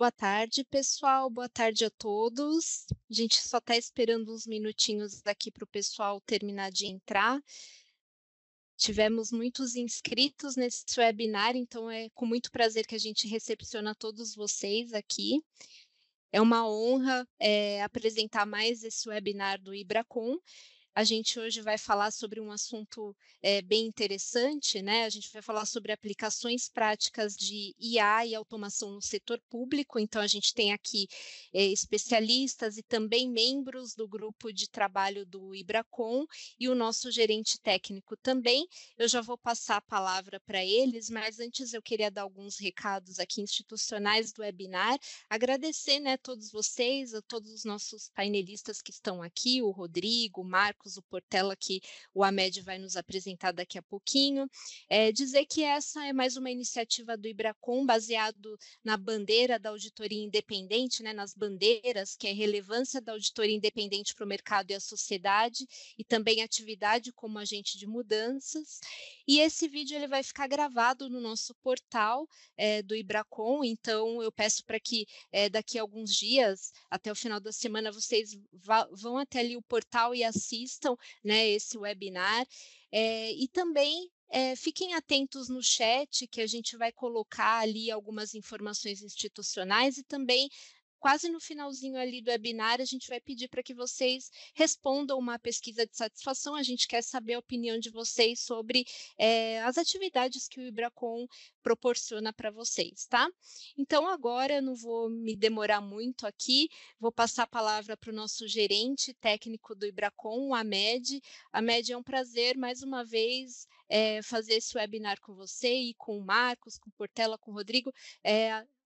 Boa tarde, pessoal. Boa tarde a todos. A gente só está esperando uns minutinhos aqui para o pessoal terminar de entrar. Tivemos muitos inscritos nesse webinar, então é com muito prazer que a gente recepciona todos vocês aqui. É uma honra, apresentar mais esse webinar do IBRACON. A gente hoje vai falar sobre um assunto bem interessante, né? A gente vai falar sobre aplicações práticas de IA e automação no setor público. Então, a gente tem aqui especialistas e também membros do grupo de trabalho do IBRACON e o nosso gerente técnico também. Eu já vou passar a palavra para eles, mas antes eu queria dar alguns recados aqui institucionais do webinar. Agradecer, né, todos vocês, a todos os nossos painelistas que estão aqui, o Rodrigo, o Marcos, o Portela, que o Amed vai nos apresentar daqui a pouquinho. Dizer que essa é mais uma iniciativa do IBRACON, baseado na bandeira da auditoria independente, né, nas bandeiras, que é relevância da auditoria independente para o mercado e a sociedade, e também atividade como agente de mudanças. E esse vídeo ele vai ficar gravado no nosso portal do IBRACON, então eu peço para que daqui a alguns dias, até o final da semana, vocês vão até ali o portal e assistam, né, esse webinar. E também fiquem atentos no chat, que a gente vai colocar ali algumas informações institucionais e também quase no finalzinho ali do webinar, a gente vai pedir para que vocês respondam uma pesquisa de satisfação. A gente quer saber a opinião de vocês sobre as atividades que o IBRACON proporciona para vocês, tá? Então, agora eu não vou me demorar muito aqui, vou passar a palavra para o nosso gerente técnico do IBRACON, o Amed. Amed, é um prazer, mais uma vez, fazer esse webinar com você e com o Marcos, com o Portela, com o Rodrigo.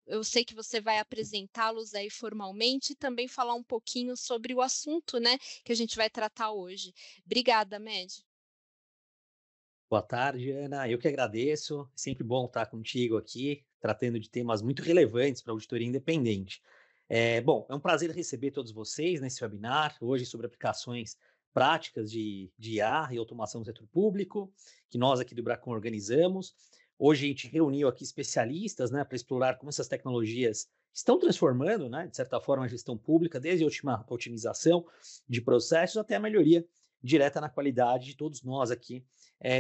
Eu sei que você vai apresentá-los aí formalmente e também falar um pouquinho sobre o assunto, né, que a gente vai tratar hoje. Obrigada, Med. Boa tarde, Ana. Eu que agradeço. É sempre bom estar contigo aqui, tratando de temas muito relevantes para a auditoria independente. Bom, é um prazer receber todos vocês nesse webinar, hoje sobre aplicações práticas de IA e automação no setor público, que nós aqui do Bracon organizamos. Hoje a gente reuniu aqui especialistas, né, para explorar como essas tecnologias estão transformando, né, de certa forma, a gestão pública, desde a otimização de processos até a melhoria direta na qualidade de todos nós aqui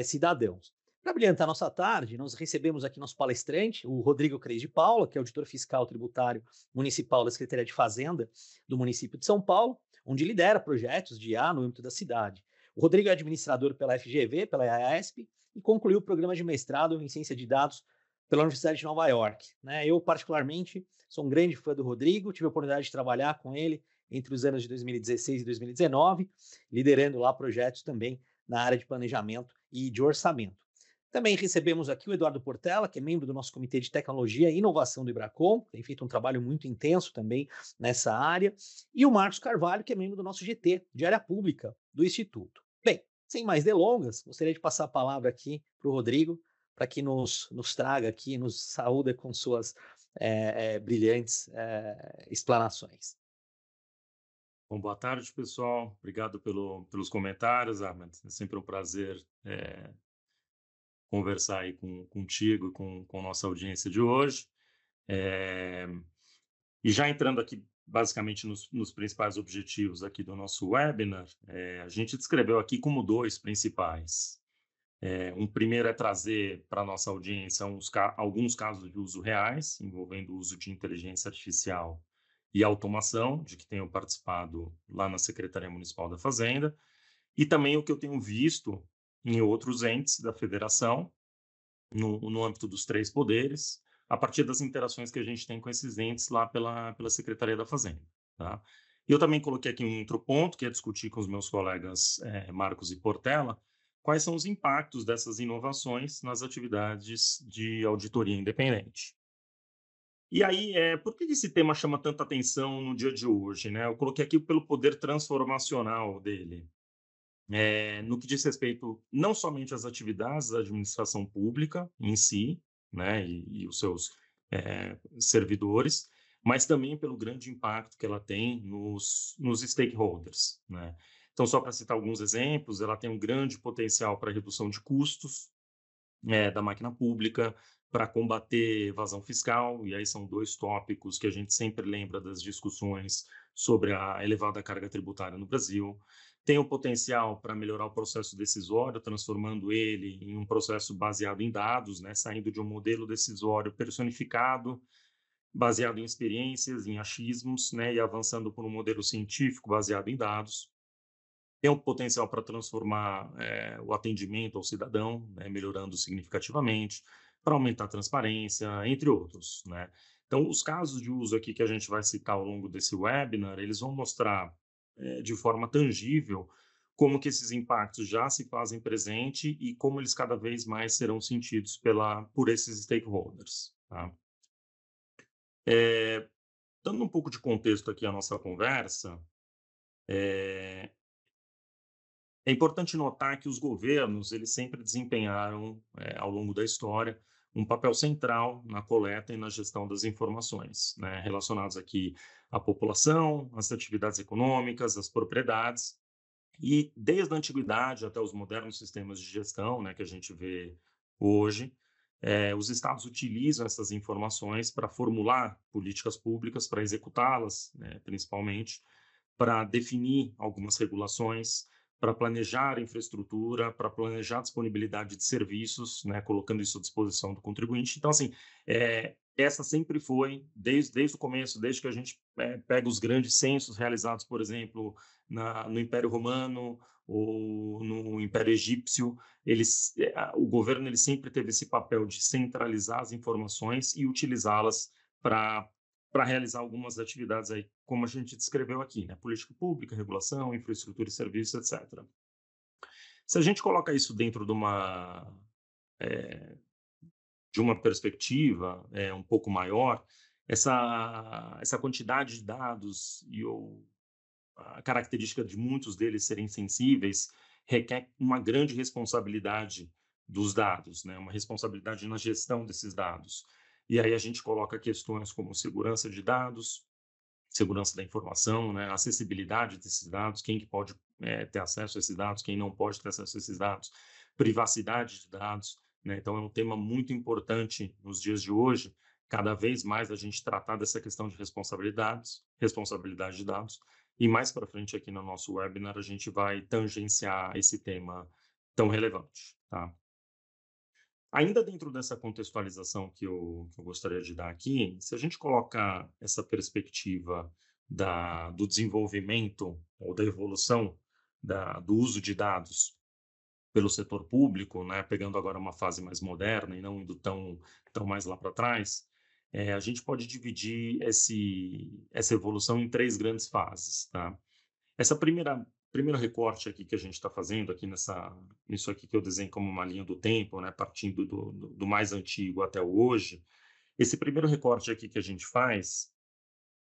cidadãos. Para brilhantar nossa tarde, nós recebemos aqui nosso palestrante, o Rodrigo Cres de Paula, que é auditor fiscal tributário municipal da Secretaria de Fazenda do município de São Paulo, onde lidera projetos de IA no âmbito da cidade. O Rodrigo é administrador pela FGV, pela IASP, e concluiu o programa de mestrado em ciência de dados pela Universidade de Nova York. Né? Eu, particularmente, sou um grande fã do Rodrigo, tive a oportunidade de trabalhar com ele entre os anos de 2016 e 2019, liderando lá projetos também na área de planejamento e de orçamento. Também recebemos aqui o Eduardo Portela, que é membro do nosso Comitê de Tecnologia e Inovação do IBRACON, tem feito um trabalho muito intenso também nessa área, e o Marcos Carvalho, que é membro do nosso GT, de Área Pública do Instituto. Bem, sem mais delongas, gostaria de passar a palavra aqui para o Rodrigo, para que nos traga aqui, nos saúde com suas brilhantes explanações. Bom, boa tarde, pessoal. Obrigado pelos comentários, Ahmed. É sempre um prazer conversar aí contigo e com nossa audiência de hoje. E já entrando aqui, basicamente, nos principais objetivos aqui do nosso webinar, a gente descreveu aqui como dois principais. Um primeiro é trazer para a nossa audiência alguns casos de uso reais, envolvendo o uso de inteligência artificial e automação, de que tenho participado lá na Secretaria Municipal da Fazenda, e também o que eu tenho visto em outros entes da federação, no âmbito dos três poderes, a partir das interações que a gente tem com esses entes lá pela Secretaria da Fazenda. Tá? Eu também coloquei aqui um outro ponto, que é discutir com os meus colegas Marcos e Portela, quais são os impactos dessas inovações nas atividades de auditoria independente. E aí, por que esse tema chama tanta atenção no dia de hoje, né? Eu coloquei aqui pelo poder transformacional dele, no que diz respeito não somente às atividades da administração pública em si, né, e os seus servidores, mas também pelo grande impacto que ela tem nos stakeholders, né? Então, só para citar alguns exemplos, ela tem um grande potencial para redução de custos da máquina pública, para combater evasão fiscal, e aí são dois tópicos que a gente sempre lembra das discussões sobre a elevada carga tributária no Brasil. Tem o potencial para melhorar o processo decisório, transformando ele em um processo baseado em dados, né, saindo de um modelo decisório personificado, baseado em experiências, em achismos, né, e avançando por um modelo científico baseado em dados. Tem um potencial para transformar o atendimento ao cidadão, né, melhorando significativamente, para aumentar a transparência, entre outros, né? Então, os casos de uso aqui que a gente vai citar ao longo desse webinar, eles vão mostrar de forma tangível como que esses impactos já se fazem presente e como eles cada vez mais serão sentidos por esses stakeholders, tá? Dando um pouco de contexto aqui à nossa conversa, é importante notar que os governos, eles sempre desempenharam, ao longo da história, um papel central na coleta e na gestão das informações, né, relacionadas aqui à população, às atividades econômicas, às propriedades, e desde a antiguidade até os modernos sistemas de gestão, né, que a gente vê hoje, os estados utilizam essas informações para formular políticas públicas, para executá-las, né, principalmente, para definir algumas regulações, para planejar a infraestrutura, para planejar a disponibilidade de serviços, né, colocando isso à disposição do contribuinte. Então, assim, essa sempre foi, desde o começo, desde que a gente pega os grandes censos realizados, por exemplo, no Império Romano ou no Império Egípcio, o governo ele sempre teve esse papel de centralizar as informações e utilizá-las para realizar algumas atividades aí, como a gente descreveu aqui, né? Política pública, regulação, infraestrutura e serviços, etc. Se a gente coloca isso dentro de uma perspectiva um pouco maior, essa quantidade de dados e a característica de muitos deles serem sensíveis requer uma grande responsabilidade dos dados, né? Uma responsabilidade na gestão desses dados. E aí a gente coloca questões como segurança de dados, segurança da informação, né? Acessibilidade desses dados, quem que pode ter acesso a esses dados, quem não pode ter acesso a esses dados, privacidade de dados, né? Então é um tema muito importante nos dias de hoje, cada vez mais a gente tratar dessa questão de responsabilidade de dados, e mais para frente aqui no nosso webinar a gente vai tangenciar esse tema tão relevante, tá? Ainda dentro dessa contextualização que eu gostaria de dar aqui, se a gente colocar essa perspectiva do desenvolvimento ou da evolução do uso de dados pelo setor público, né, pegando agora uma fase mais moderna e não indo tão mais lá para trás, a gente pode dividir essa evolução em três grandes fases, tá? Essa primeiro recorte aqui que a gente está fazendo aqui nisso aqui que eu desenho como uma linha do tempo, né, partindo do mais antigo até o hoje, esse primeiro recorte aqui que a gente faz,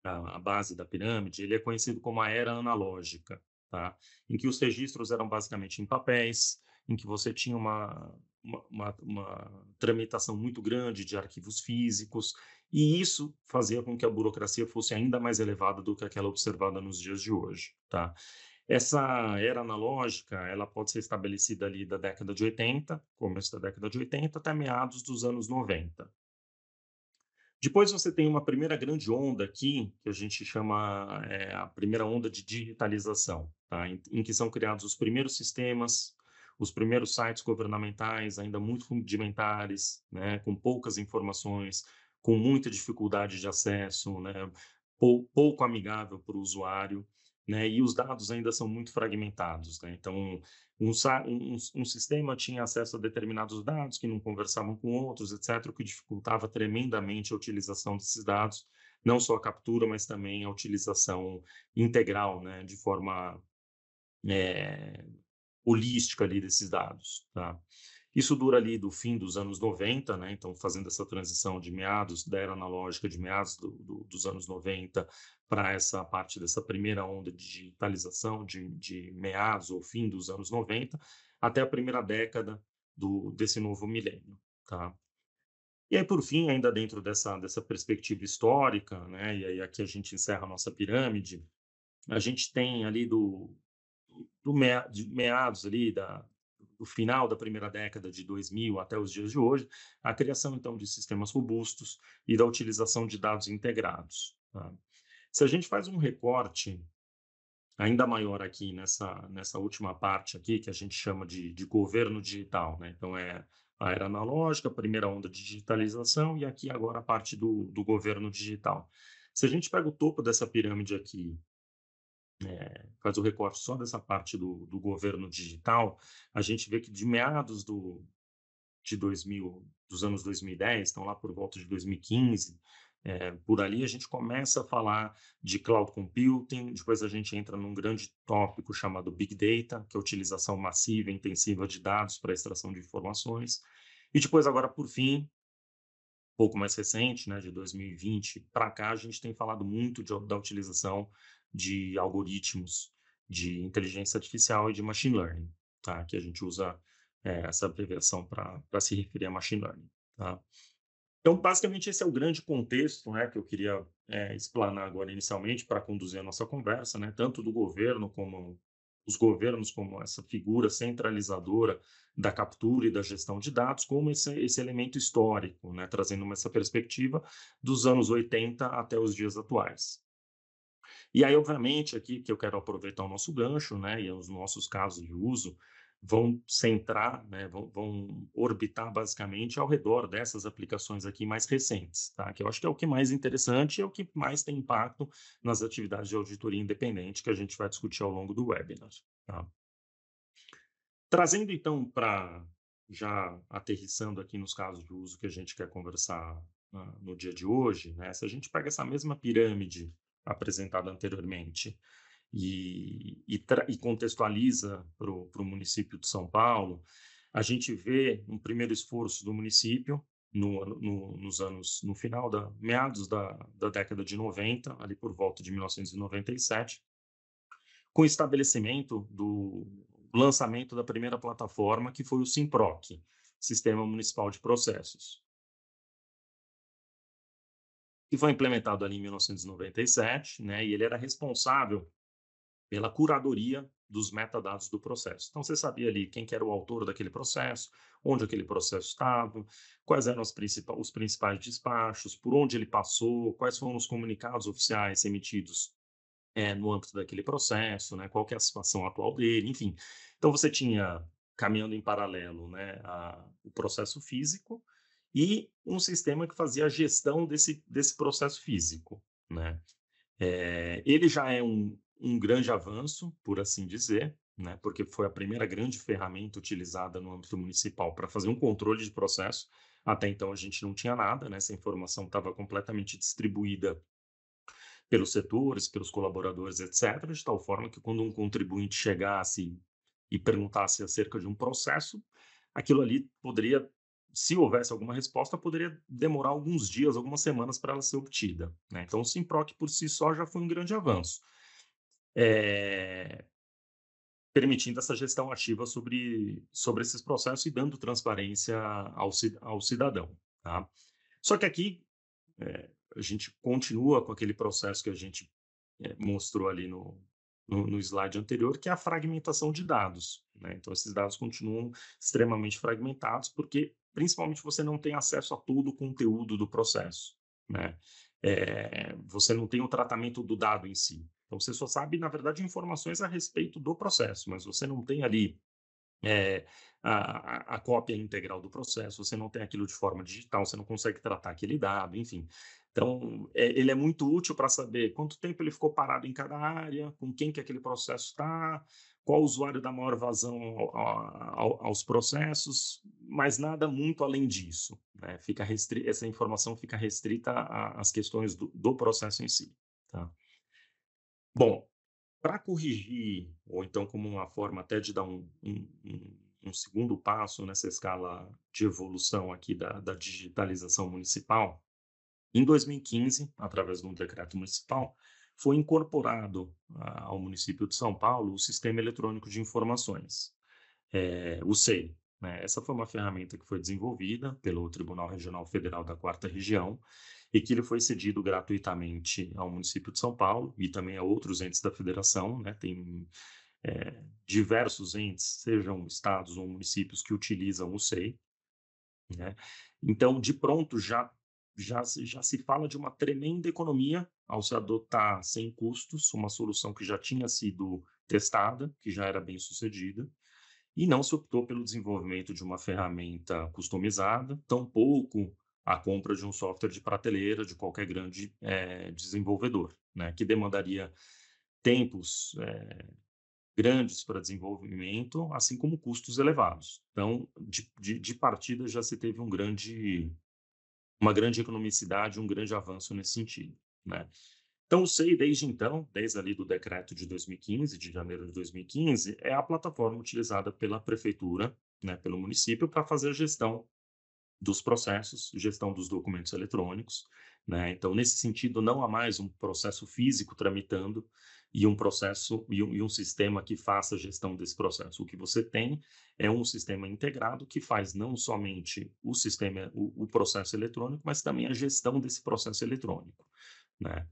a base da pirâmide, ele é conhecido como a era analógica, tá? Em que os registros eram basicamente em papéis, em que você tinha uma tramitação muito grande de arquivos físicos, e isso fazia com que a burocracia fosse ainda mais elevada do que aquela observada nos dias de hoje, tá? Essa era analógica, ela pode ser estabelecida ali da década de 80, começo da década de 80, até meados dos anos 90. Depois você tem uma primeira grande onda aqui, que a gente chama a primeira onda de digitalização, tá? Em que são criados os primeiros sistemas, os primeiros sites governamentais, ainda muito rudimentares, né? Com poucas informações, com muita dificuldade de acesso, né? Pouco amigável para o usuário, né? E os dados ainda são muito fragmentados, né? Então, um sistema tinha acesso a determinados dados que não conversavam com outros, etc., o que dificultava tremendamente a utilização desses dados, não só a captura, mas também a utilização integral, né? De forma holística ali desses dados, tá? Isso dura ali do fim dos anos 90, né? Então, fazendo essa transição de meados da era analógica, de meados dos anos 90 para essa parte dessa primeira onda de digitalização, de meados ou fim dos anos 90, até a primeira década desse novo milênio, tá? E aí, por fim, ainda dentro dessa perspectiva histórica, né? E aí aqui a gente encerra a nossa pirâmide, a gente tem ali de meados ali do final da primeira década de 2000 até os dias de hoje, a criação, então, de sistemas robustos e da utilização de dados integrados. Tá? Se a gente faz um recorte ainda maior aqui nessa última parte aqui, que a gente chama de governo digital, né? Então, é a era analógica, a primeira onda de digitalização, e aqui agora a parte do governo digital. Se a gente pega o topo dessa pirâmide aqui, faz o recorte só dessa parte do governo digital, a gente vê que de meados de 2000, dos anos 2010, então lá por volta de 2015, por ali a gente começa a falar de cloud computing, depois a gente entra num grande tópico chamado Big Data, que é a utilização massiva e intensiva de dados para extração de informações, e depois agora, por fim, um pouco mais recente, né, de 2020 para cá, a gente tem falado muito da utilização de algoritmos de inteligência artificial e de machine learning, tá? Que a gente usa essa abreviação para se referir a machine learning, tá? Então, basicamente, esse é o grande contexto, né, que eu queria explanar agora inicialmente para conduzir a nossa conversa, né, tanto do governo como os governos, como essa figura centralizadora da captura e da gestão de dados, como esse elemento histórico, né, trazendo essa perspectiva dos anos 80 até os dias atuais. E aí, obviamente, aqui que eu quero aproveitar o nosso gancho, né, e os nossos casos de uso vão centrar, né, vão orbitar basicamente ao redor dessas aplicações aqui mais recentes, tá? Que eu acho que é o que mais interessante e é o que mais tem impacto nas atividades de auditoria independente que a gente vai discutir ao longo do webinar, tá? Trazendo então para, já aterrissando aqui nos casos de uso que a gente quer conversar no dia de hoje, né? Se a gente pega essa mesma pirâmide apresentada anteriormente e contextualiza para o município de São Paulo, a gente vê um primeiro esforço do município no final meados da década de 90, ali por volta de 1997, com o estabelecimento do lançamento da primeira plataforma, que foi o SIMPROC, Sistema Municipal de Processos, que foi implementado ali em 1997, né, e ele era responsável pela curadoria dos metadados do processo. Então, você sabia ali quem que era o autor daquele processo, onde aquele processo estava, quais eram os principais despachos, por onde ele passou, quais foram os comunicados oficiais emitidos no âmbito daquele processo, né, qual que é a situação atual dele, enfim. Então, você tinha, caminhando em paralelo, né, o processo físico e um sistema que fazia a gestão desse processo físico, né. Ele já é um grande avanço, por assim dizer, né, porque foi a primeira grande ferramenta utilizada no âmbito municipal para fazer um controle de processo. Até então a gente não tinha nada, né, essa informação estava completamente distribuída pelos setores, pelos colaboradores, etc., de tal forma que quando um contribuinte chegasse e perguntasse acerca de um processo, aquilo ali poderia, se houvesse alguma resposta, poderia demorar alguns dias, algumas semanas para ela ser obtida, né? Então, o SIMPROC por si só já foi um grande avanço, permitindo essa gestão ativa sobre esses processos e dando transparência ao cidadão, tá? Só que aqui a gente continua com aquele processo que a gente mostrou ali no slide anterior, que é a fragmentação de dados, né? Então, esses dados continuam extremamente fragmentados, porque, principalmente, você não tem acesso a todo o conteúdo do processo, né? Você não tem o tratamento do dado em si. Então, você só sabe, na verdade, informações a respeito do processo, mas você não tem ali a cópia integral do processo, você não tem aquilo de forma digital, você não consegue tratar aquele dado, enfim. Então, ele é muito útil para saber quanto tempo ele ficou parado em cada área, com quem que aquele processo está, qual o usuário dá maior vazão aos processos, mas nada muito além disso, né? Essa informação fica restrita às questões do processo em si, tá? Bom, para corrigir, ou então como uma forma até de dar um segundo passo nessa escala de evolução aqui da digitalização municipal, em 2015, através de um decreto municipal, foi incorporado ao município de São Paulo o Sistema Eletrônico de Informações, o SEI, né? Essa foi uma ferramenta que foi desenvolvida pelo Tribunal Regional Federal da Quarta Região e que ele foi cedido gratuitamente ao município de São Paulo e também a outros entes da federação, né? Tem diversos entes, sejam estados ou municípios, que utilizam o SEI, né? Então, de pronto, já se fala de uma tremenda economia ao se adotar sem custos uma solução que já tinha sido testada, que já era bem sucedida, e não se optou pelo desenvolvimento de uma ferramenta customizada, tampouco a compra de um software de prateleira de qualquer grande desenvolvedor, né, que demandaria tempos grandes para desenvolvimento, assim como custos elevados. Então, de partida, já se teve uma grande economicidade, um grande avanço nesse sentido, né? Então, o SEI, desde então, desde ali do decreto de 2015, de janeiro de 2015, é a plataforma utilizada pela prefeitura, né, pelo município, para fazer a gestão dos processos, gestão dos documentos eletrônicos, né? Então, nesse sentido, não há mais um processo físico tramitando e um processo e um sistema que faça a gestão desse processo. O que você tem é um sistema integrado que faz não somente o sistema, o processo eletrônico, mas também a gestão desse processo eletrônico, né?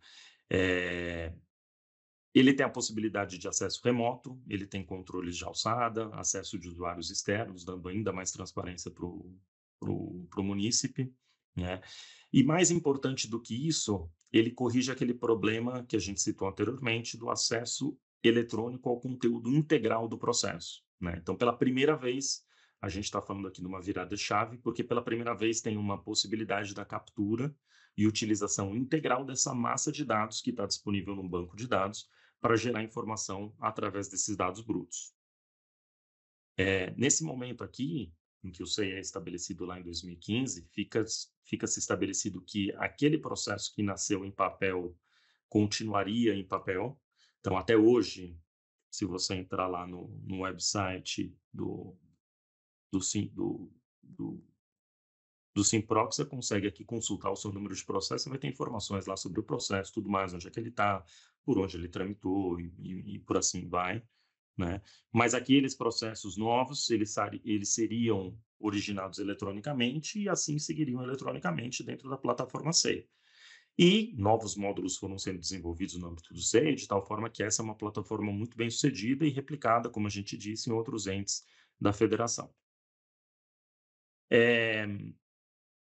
Ele tem a possibilidade de acesso remoto, ele tem controles de alçada, acesso de usuários externos, dando ainda mais transparência para o munícipe, né? E mais importante do que isso, ele corrige aquele problema que a gente citou anteriormente do acesso eletrônico ao conteúdo integral do processo, né? Então, pela primeira vez, a gente está falando aqui de uma virada de chave, porque pela primeira vez tem uma possibilidade da captura e utilização integral dessa massa de dados que está disponível no banco de dados para gerar informação através desses dados brutos. Nesse momento aqui, em que o SEI é estabelecido lá em 2015, fica-se estabelecido que aquele processo que nasceu em papel continuaria em papel. Então, até hoje, se você entrar lá no website do Simprox, você consegue aqui consultar o seu número de processo, você vai ter informações lá sobre o processo, tudo mais, onde é que ele está, por onde ele tramitou e por assim vai, né? Mas aqueles processos novos, eles seriam originados eletronicamente e assim seguiriam eletronicamente dentro da plataforma SEI. E novos módulos foram sendo desenvolvidos no âmbito do SEI, de tal forma que essa é uma plataforma muito bem sucedida e replicada, como a gente disse, em outros entes da federação.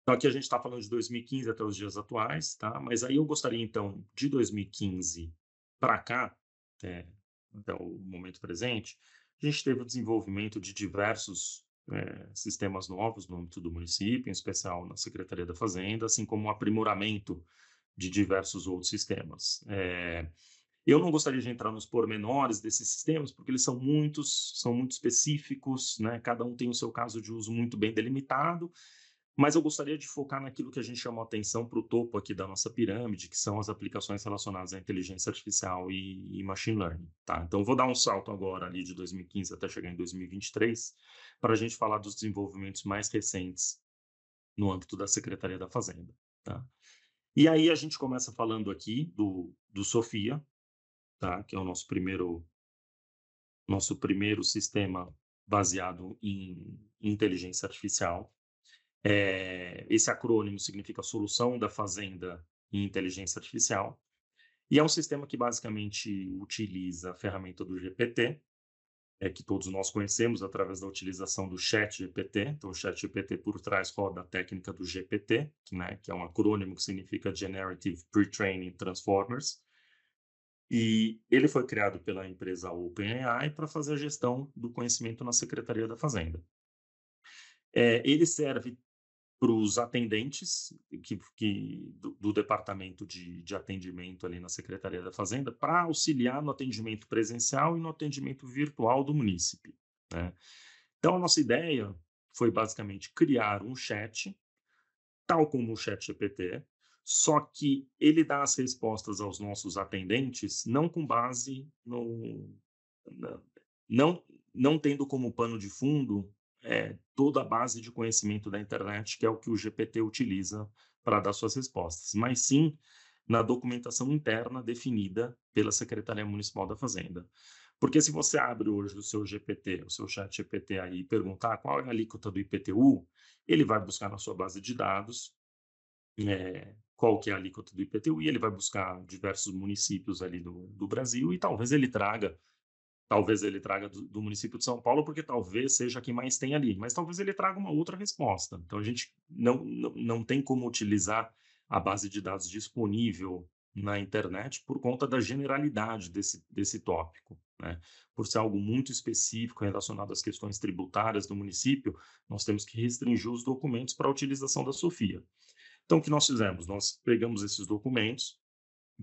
Então, aqui a gente está falando de 2015 até os dias atuais, tá? Mas aí eu gostaria, então, de 2015 para cá, até o momento presente, a gente teve o desenvolvimento de diversos sistemas novos no âmbito do município, em especial na Secretaria da Fazenda, assim como o aprimoramento de diversos outros sistemas. Eu não gostaria de entrar nos pormenores desses sistemas, porque eles são muito específicos, né? Cada um tem o seu caso de uso muito bem delimitado, mas eu gostaria de focar naquilo que a gente chamou a atenção para o topo aqui da nossa pirâmide, que são as aplicações relacionadas à inteligência artificial e machine learning, tá? Então, vou dar um salto agora ali de 2015 até chegar em 2023, para a gente falar dos desenvolvimentos mais recentes no âmbito da Secretaria da Fazenda, tá? E aí a gente começa falando aqui do Sofia, tá? Que é o nosso primeiro sistema baseado em inteligência artificial. Esse acrônimo significa Solução da Fazenda em Inteligência Artificial, e é um sistema que basicamente utiliza a ferramenta do GPT, que todos nós conhecemos através da utilização do ChatGPT. Então, o ChatGPT por trás roda a técnica do GPT, né, que é um acrônimo que significa Generative Pre-Training Transformers, e ele foi criado pela empresa OpenAI para fazer a gestão do conhecimento na Secretaria da Fazenda. Ele serve para os atendentes do departamento de atendimento ali na Secretaria da Fazenda, para auxiliar no atendimento presencial e no atendimento virtual do munícipe, né? Então, a nossa ideia foi basicamente criar um chat, tal como o ChatGPT, só que ele dá as respostas aos nossos atendentes não com base não tendo como pano de fundo toda a base de conhecimento da internet, que é o que o GPT utiliza para dar suas respostas, mas sim na documentação interna definida pela Secretaria Municipal da Fazenda. Porque se você abre hoje o seu GPT, o seu chat GPT aí, e perguntar qual é a alíquota do IPTU, ele vai buscar na sua base de dados qual que é a alíquota do IPTU, e ele vai buscar diversos municípios ali do Brasil, e talvez ele traga talvez ele traga do município de São Paulo, porque talvez seja quem mais tem ali, mas talvez ele traga uma outra resposta. Então, a gente não tem como utilizar a base de dados disponível na internet por conta da generalidade desse tópico, né? Por ser algo muito específico relacionado às questões tributárias do município, nós temos que restringir os documentos para a utilização da Sofia. Então, o que nós fizemos? Nós pegamos esses documentos,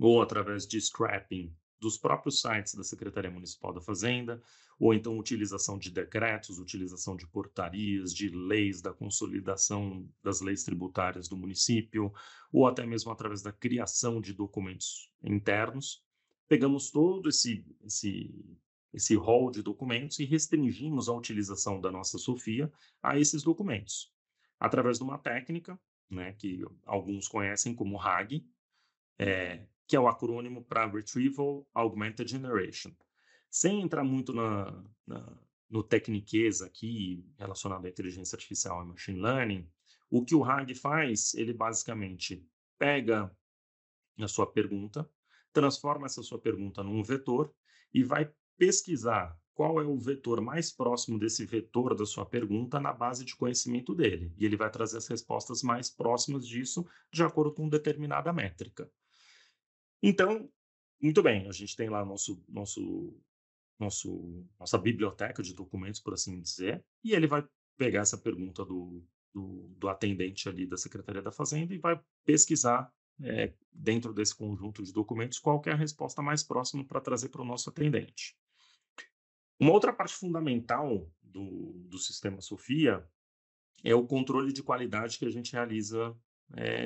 ou através de scrapping dos próprios sites da Secretaria Municipal da Fazenda, ou então utilização de decretos, utilização de portarias, de leis da consolidação das leis tributárias do município, ou até mesmo através da criação de documentos internos. Pegamos todo esse rol de documentos e restringimos a utilização da nossa Sofia a esses documentos, através de uma técnica, né, que alguns conhecem como RAG, que é o acrônimo para Retrieval Augmented Generation. Sem entrar muito no tecniquez aqui, relacionado à inteligência artificial e machine learning, o que o RAG faz, ele basicamente pega a sua pergunta, transforma essa sua pergunta num vetor e vai pesquisar qual é o vetor mais próximo desse vetor da sua pergunta na base de conhecimento dele. E ele vai trazer as respostas mais próximas disso de acordo com determinada métrica. Então, muito bem, a gente tem lá nossa biblioteca de documentos, por assim dizer, e ele vai pegar essa pergunta do atendente ali da Secretaria da Fazenda e vai pesquisar dentro desse conjunto de documentos qual que é a resposta mais próxima para trazer para o nosso atendente. Uma outra parte fundamental do sistema Sofia é o controle de qualidade que a gente realiza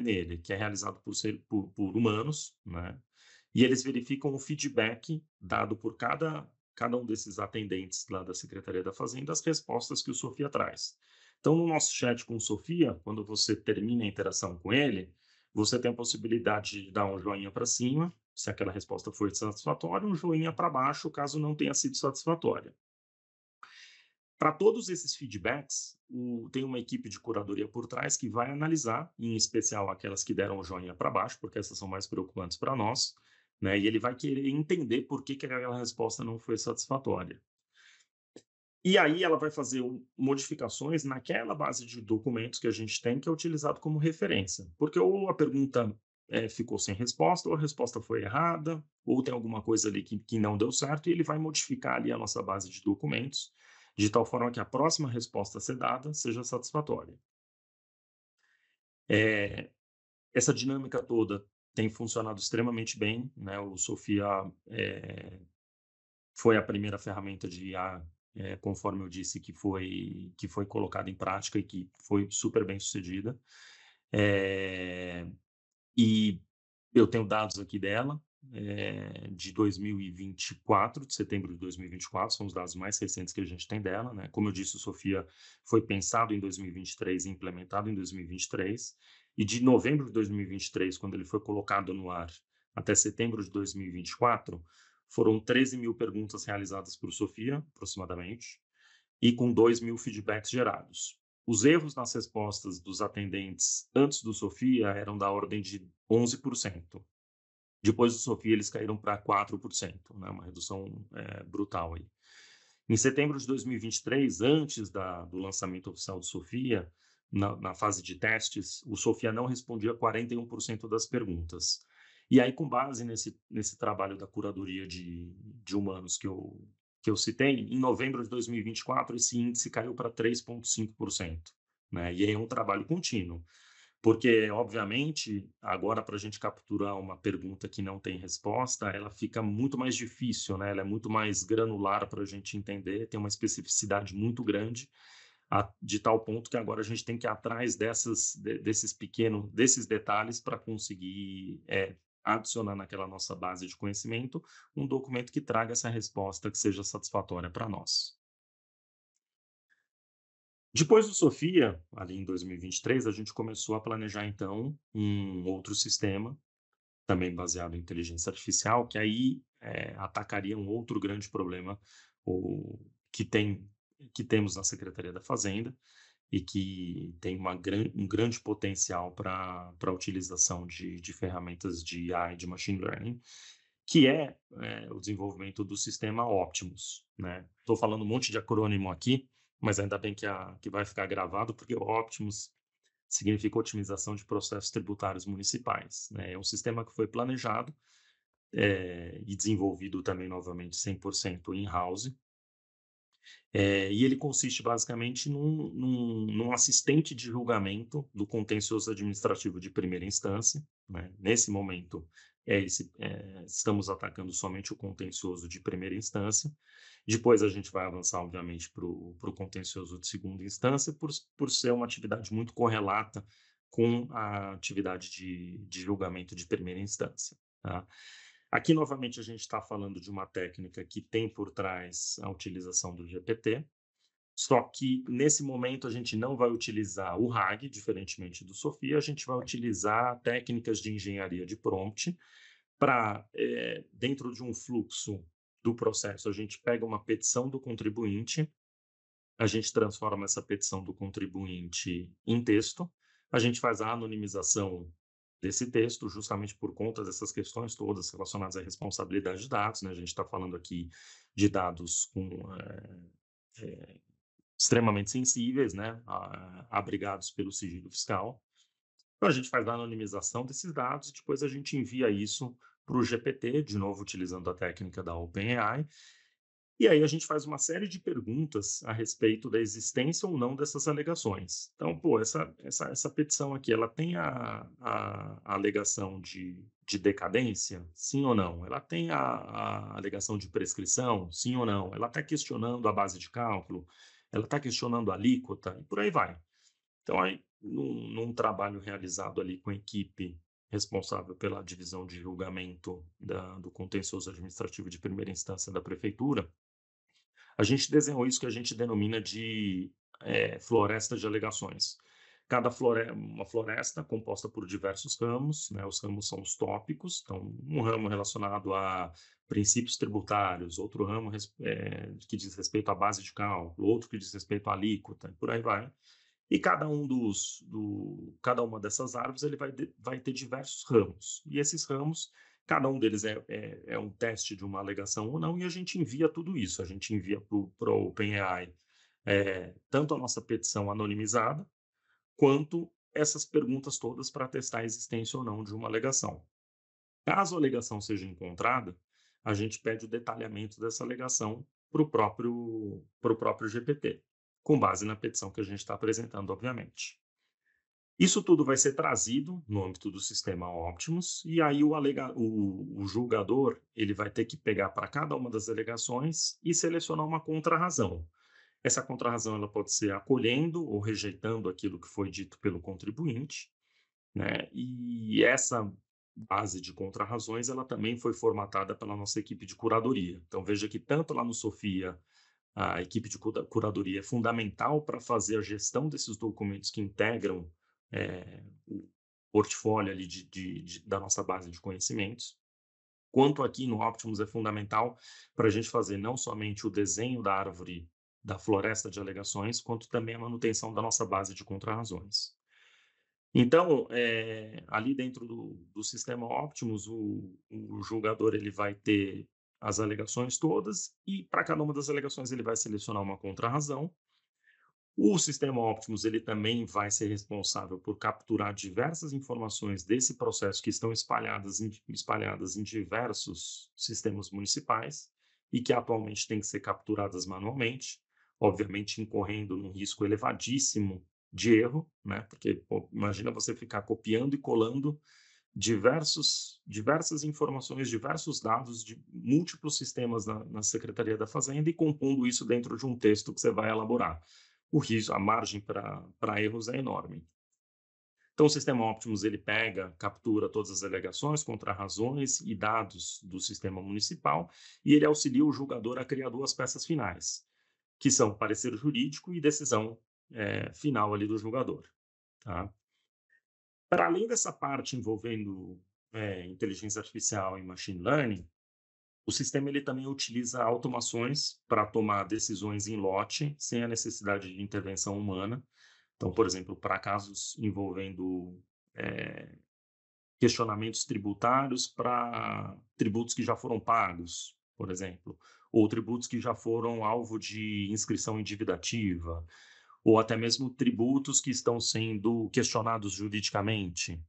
nele, que é realizado por humanos, né? E eles verificam o feedback dado por cada um desses atendentes lá da Secretaria da Fazenda, as respostas que o Sofia traz. Então, no nosso chat com o Sofia, quando você termina a interação com ele, você tem a possibilidade de dar um joinha para cima, se aquela resposta for satisfatória, um joinha para baixo, caso não tenha sido satisfatória. Para todos esses feedbacks, tem uma equipe de curadoria por trás que vai analisar, em especial aquelas que deram o joinha para baixo, porque essas são mais preocupantes para nós, né? E ele vai querer entender por que aquela resposta não foi satisfatória. E aí ela vai fazer modificações naquela base de documentos que a gente tem, que é utilizado como referência. Porque ou a pergunta ficou sem resposta, ou a resposta foi errada, ou tem alguma coisa ali que não deu certo, e ele vai modificar ali a nossa base de documentos, de tal forma que a próxima resposta a ser dada seja satisfatória. Essa dinâmica toda tem funcionado extremamente bem, né? O Sofia foi a primeira ferramenta de IA, conforme eu disse, que foi colocada em prática e que foi super bem sucedida. E eu tenho dados aqui dela, de 2024, de setembro de 2024, são os dados mais recentes que a gente tem dela, né? Como eu disse, o Sofia foi pensado em 2023 e implementado em 2023, e de novembro de 2023, quando ele foi colocado no ar, até setembro de 2024, foram 13 mil perguntas realizadas por Sofia, aproximadamente, e com 2 mil feedbacks gerados. Os erros nas respostas dos atendentes antes do Sofia eram da ordem de 11%. Depois do Sofia, eles caíram para 4%, né? Uma redução brutal aí. Em setembro de 2023, antes do lançamento oficial do Sofia, na fase de testes, o Sofia não respondia 41% das perguntas. E aí, com base nesse trabalho da curadoria de humanos que eu citei, em novembro de 2024, esse índice caiu para 3,5%. Né? E aí é um trabalho contínuo. Porque, obviamente, agora para a gente capturar uma pergunta que não tem resposta, ela fica muito mais difícil, né? Ela é muito mais granular para a gente entender, tem uma especificidade muito grande, de tal ponto que agora a gente tem que ir atrás desses detalhes para conseguir adicionar naquela nossa base de conhecimento um documento que traga essa resposta que seja satisfatória para nós. Depois do Sofia, ali em 2023, a gente começou a planejar, então, um outro sistema, também baseado em inteligência artificial, que aí atacaria um outro grande problema que temos na Secretaria da Fazenda e que tem um grande potencial para a utilização de ferramentas de AI e de machine learning, que é, o desenvolvimento do sistema Optimus, né? Estou falando um monte de acrônimo aqui, mas ainda bem que vai ficar gravado, porque o Optimus significa otimização de processos tributários municipais, né? É um sistema que foi planejado e desenvolvido também, novamente, 100% in-house, e ele consiste basicamente num assistente de julgamento do contencioso administrativo de primeira instância, né? Nesse momento, estamos atacando somente o contencioso de primeira instância. Depois a gente vai avançar, obviamente, para o contencioso de segunda instância, por ser uma atividade muito correlata com a atividade de julgamento de primeira instância, tá? Aqui, novamente, a gente está falando de uma técnica que tem por trás a utilização do GPT, só que, nesse momento, a gente não vai utilizar o RAG, diferentemente do Sofia, a gente vai utilizar técnicas de engenharia de prompt para, dentro de um fluxo do processo, a gente pega uma petição do contribuinte, a gente transforma essa petição do contribuinte em texto, a gente faz a anonimização desse texto, justamente por conta dessas questões todas relacionadas à responsabilidade de dados, né? A gente está falando aqui de dados extremamente sensíveis, né? Abrigados pelo sigilo fiscal. Então, a gente faz a anonimização desses dados e depois a gente envia isso para o GPT, de novo utilizando a técnica da OpenAI, e aí a gente faz uma série de perguntas a respeito da existência ou não dessas alegações. Então, essa petição aqui, ela tem a alegação de decadência? Sim ou não? Ela tem a alegação de prescrição? Sim ou não? Ela está questionando a base de cálculo? Ela está questionando a alíquota? E por aí vai. Então, aí, num trabalho realizado ali com a equipe responsável pela divisão de julgamento do contencioso administrativo de primeira instância da prefeitura, a gente desenhou isso que a gente denomina de floresta de alegações. Uma floresta composta por diversos ramos, né? Os ramos são os tópicos, então um ramo relacionado a princípios tributários, outro ramo que diz respeito à base de cálculo, outro que diz respeito à alíquota, e por aí vai. E cada uma dessas árvores ele vai ter diversos ramos. E esses ramos, cada um deles é um teste de uma alegação ou não, e a gente envia tudo isso. A gente envia para o OpenAI tanto a nossa petição anonimizada, quanto essas perguntas todas para testar a existência ou não de uma alegação. Caso a alegação seja encontrada, a gente pede o detalhamento dessa alegação para o próprio GPT, com base na petição que a gente está apresentando, obviamente. Isso tudo vai ser trazido no âmbito do sistema Optimus, e aí o julgador ele vai ter que pegar para cada uma das alegações e selecionar uma contrarrazão. Essa contrarrazão ela pode ser acolhendo ou rejeitando aquilo que foi dito pelo contribuinte, né? E essa base de contrarrazões ela também foi formatada pela nossa equipe de curadoria. Então veja que tanto lá no Sofia a equipe de curadoria é fundamental para fazer a gestão desses documentos que integram o portfólio ali da nossa base de conhecimentos, quanto aqui no Optimus é fundamental para a gente fazer não somente o desenho da árvore da floresta de alegações, quanto também a manutenção da nossa base de contrarrazões. Então, ali dentro do sistema Optimus, o julgador ele vai ter as alegações todas e para cada uma das alegações ele vai selecionar uma contrarrazão. O sistema Optimus ele também vai ser responsável por capturar diversas informações desse processo que estão espalhadas em diversos sistemas municipais e que atualmente têm que ser capturadas manualmente, obviamente incorrendo num risco elevadíssimo de erro, né? Porque imagina você ficar copiando e colando diversas informações, diversos dados de múltiplos sistemas na Secretaria da Fazenda e compondo isso dentro de um texto que você vai elaborar. A margem para erros é enorme. Então, o sistema Optimus ele captura todas as alegações, contrarrazões e dados do sistema municipal e ele auxilia o julgador a criar duas peças finais, que são parecer jurídico e decisão final ali do julgador. Tá? Para além dessa parte envolvendo inteligência artificial e machine learning, o sistema ele também utiliza automações para tomar decisões em lote, sem a necessidade de intervenção humana. Então, por exemplo, para casos envolvendo questionamentos tributários para tributos que já foram pagos, por exemplo, ou tributos que já foram alvo de inscrição em dívida ativa, ou até mesmo tributos que estão sendo questionados juridicamente,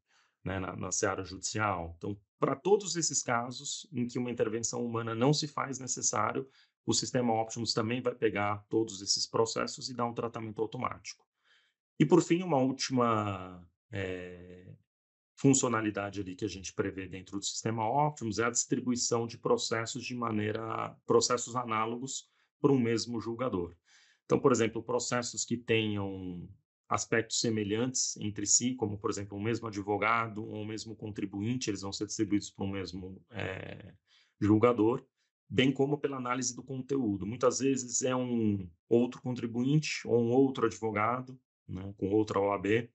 né, na seara judicial. Então, para todos esses casos em que uma intervenção humana não se faz necessário, o sistema Optimus também vai pegar todos esses processos e dar um tratamento automático. E, por fim, uma última funcionalidade ali que a gente prevê dentro do sistema Optimus é a distribuição de processos análogos para um mesmo julgador. Então, por exemplo, processos que tenham aspectos semelhantes entre si, como, por exemplo, um mesmo advogado ou um mesmo contribuinte, eles vão ser distribuídos para um mesmo julgador, bem como pela análise do conteúdo. Muitas vezes é um outro contribuinte ou um outro advogado, né, com outra OAB,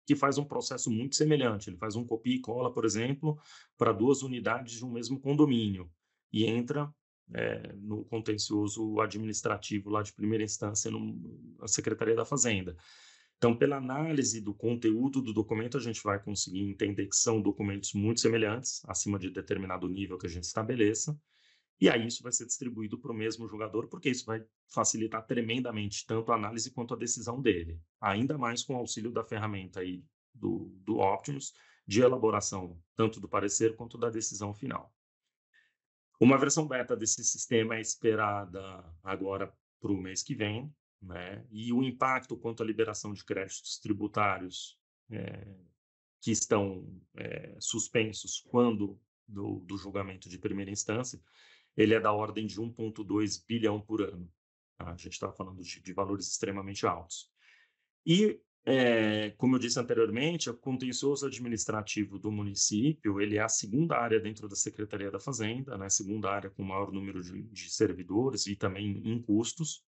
que faz um processo muito semelhante. Ele faz um copia e cola, por exemplo, para 2 unidades de um mesmo condomínio e entra no contencioso administrativo lá de primeira instância na Secretaria da Fazenda. Então, pela análise do conteúdo do documento, a gente vai conseguir entender que são documentos muito semelhantes, acima de determinado nível que a gente estabeleça, e aí isso vai ser distribuído para o mesmo julgador, porque isso vai facilitar tremendamente tanto a análise quanto a decisão dele. Ainda mais com o auxílio da ferramenta aí do Optimus, de elaboração tanto do parecer quanto da decisão final. Uma versão beta desse sistema é esperada agora para o mês que vem, né? E o impacto quanto à liberação de créditos tributários que estão suspensos quando do julgamento de primeira instância, ele é da ordem de 1,2 bilhão por ano. Tá? A gente está falando de valores extremamente altos. E, como eu disse anteriormente, o contencioso administrativo do município, ele é a segunda área dentro da Secretaria da Fazenda, né? Segunda área com maior número de servidores e também em custos.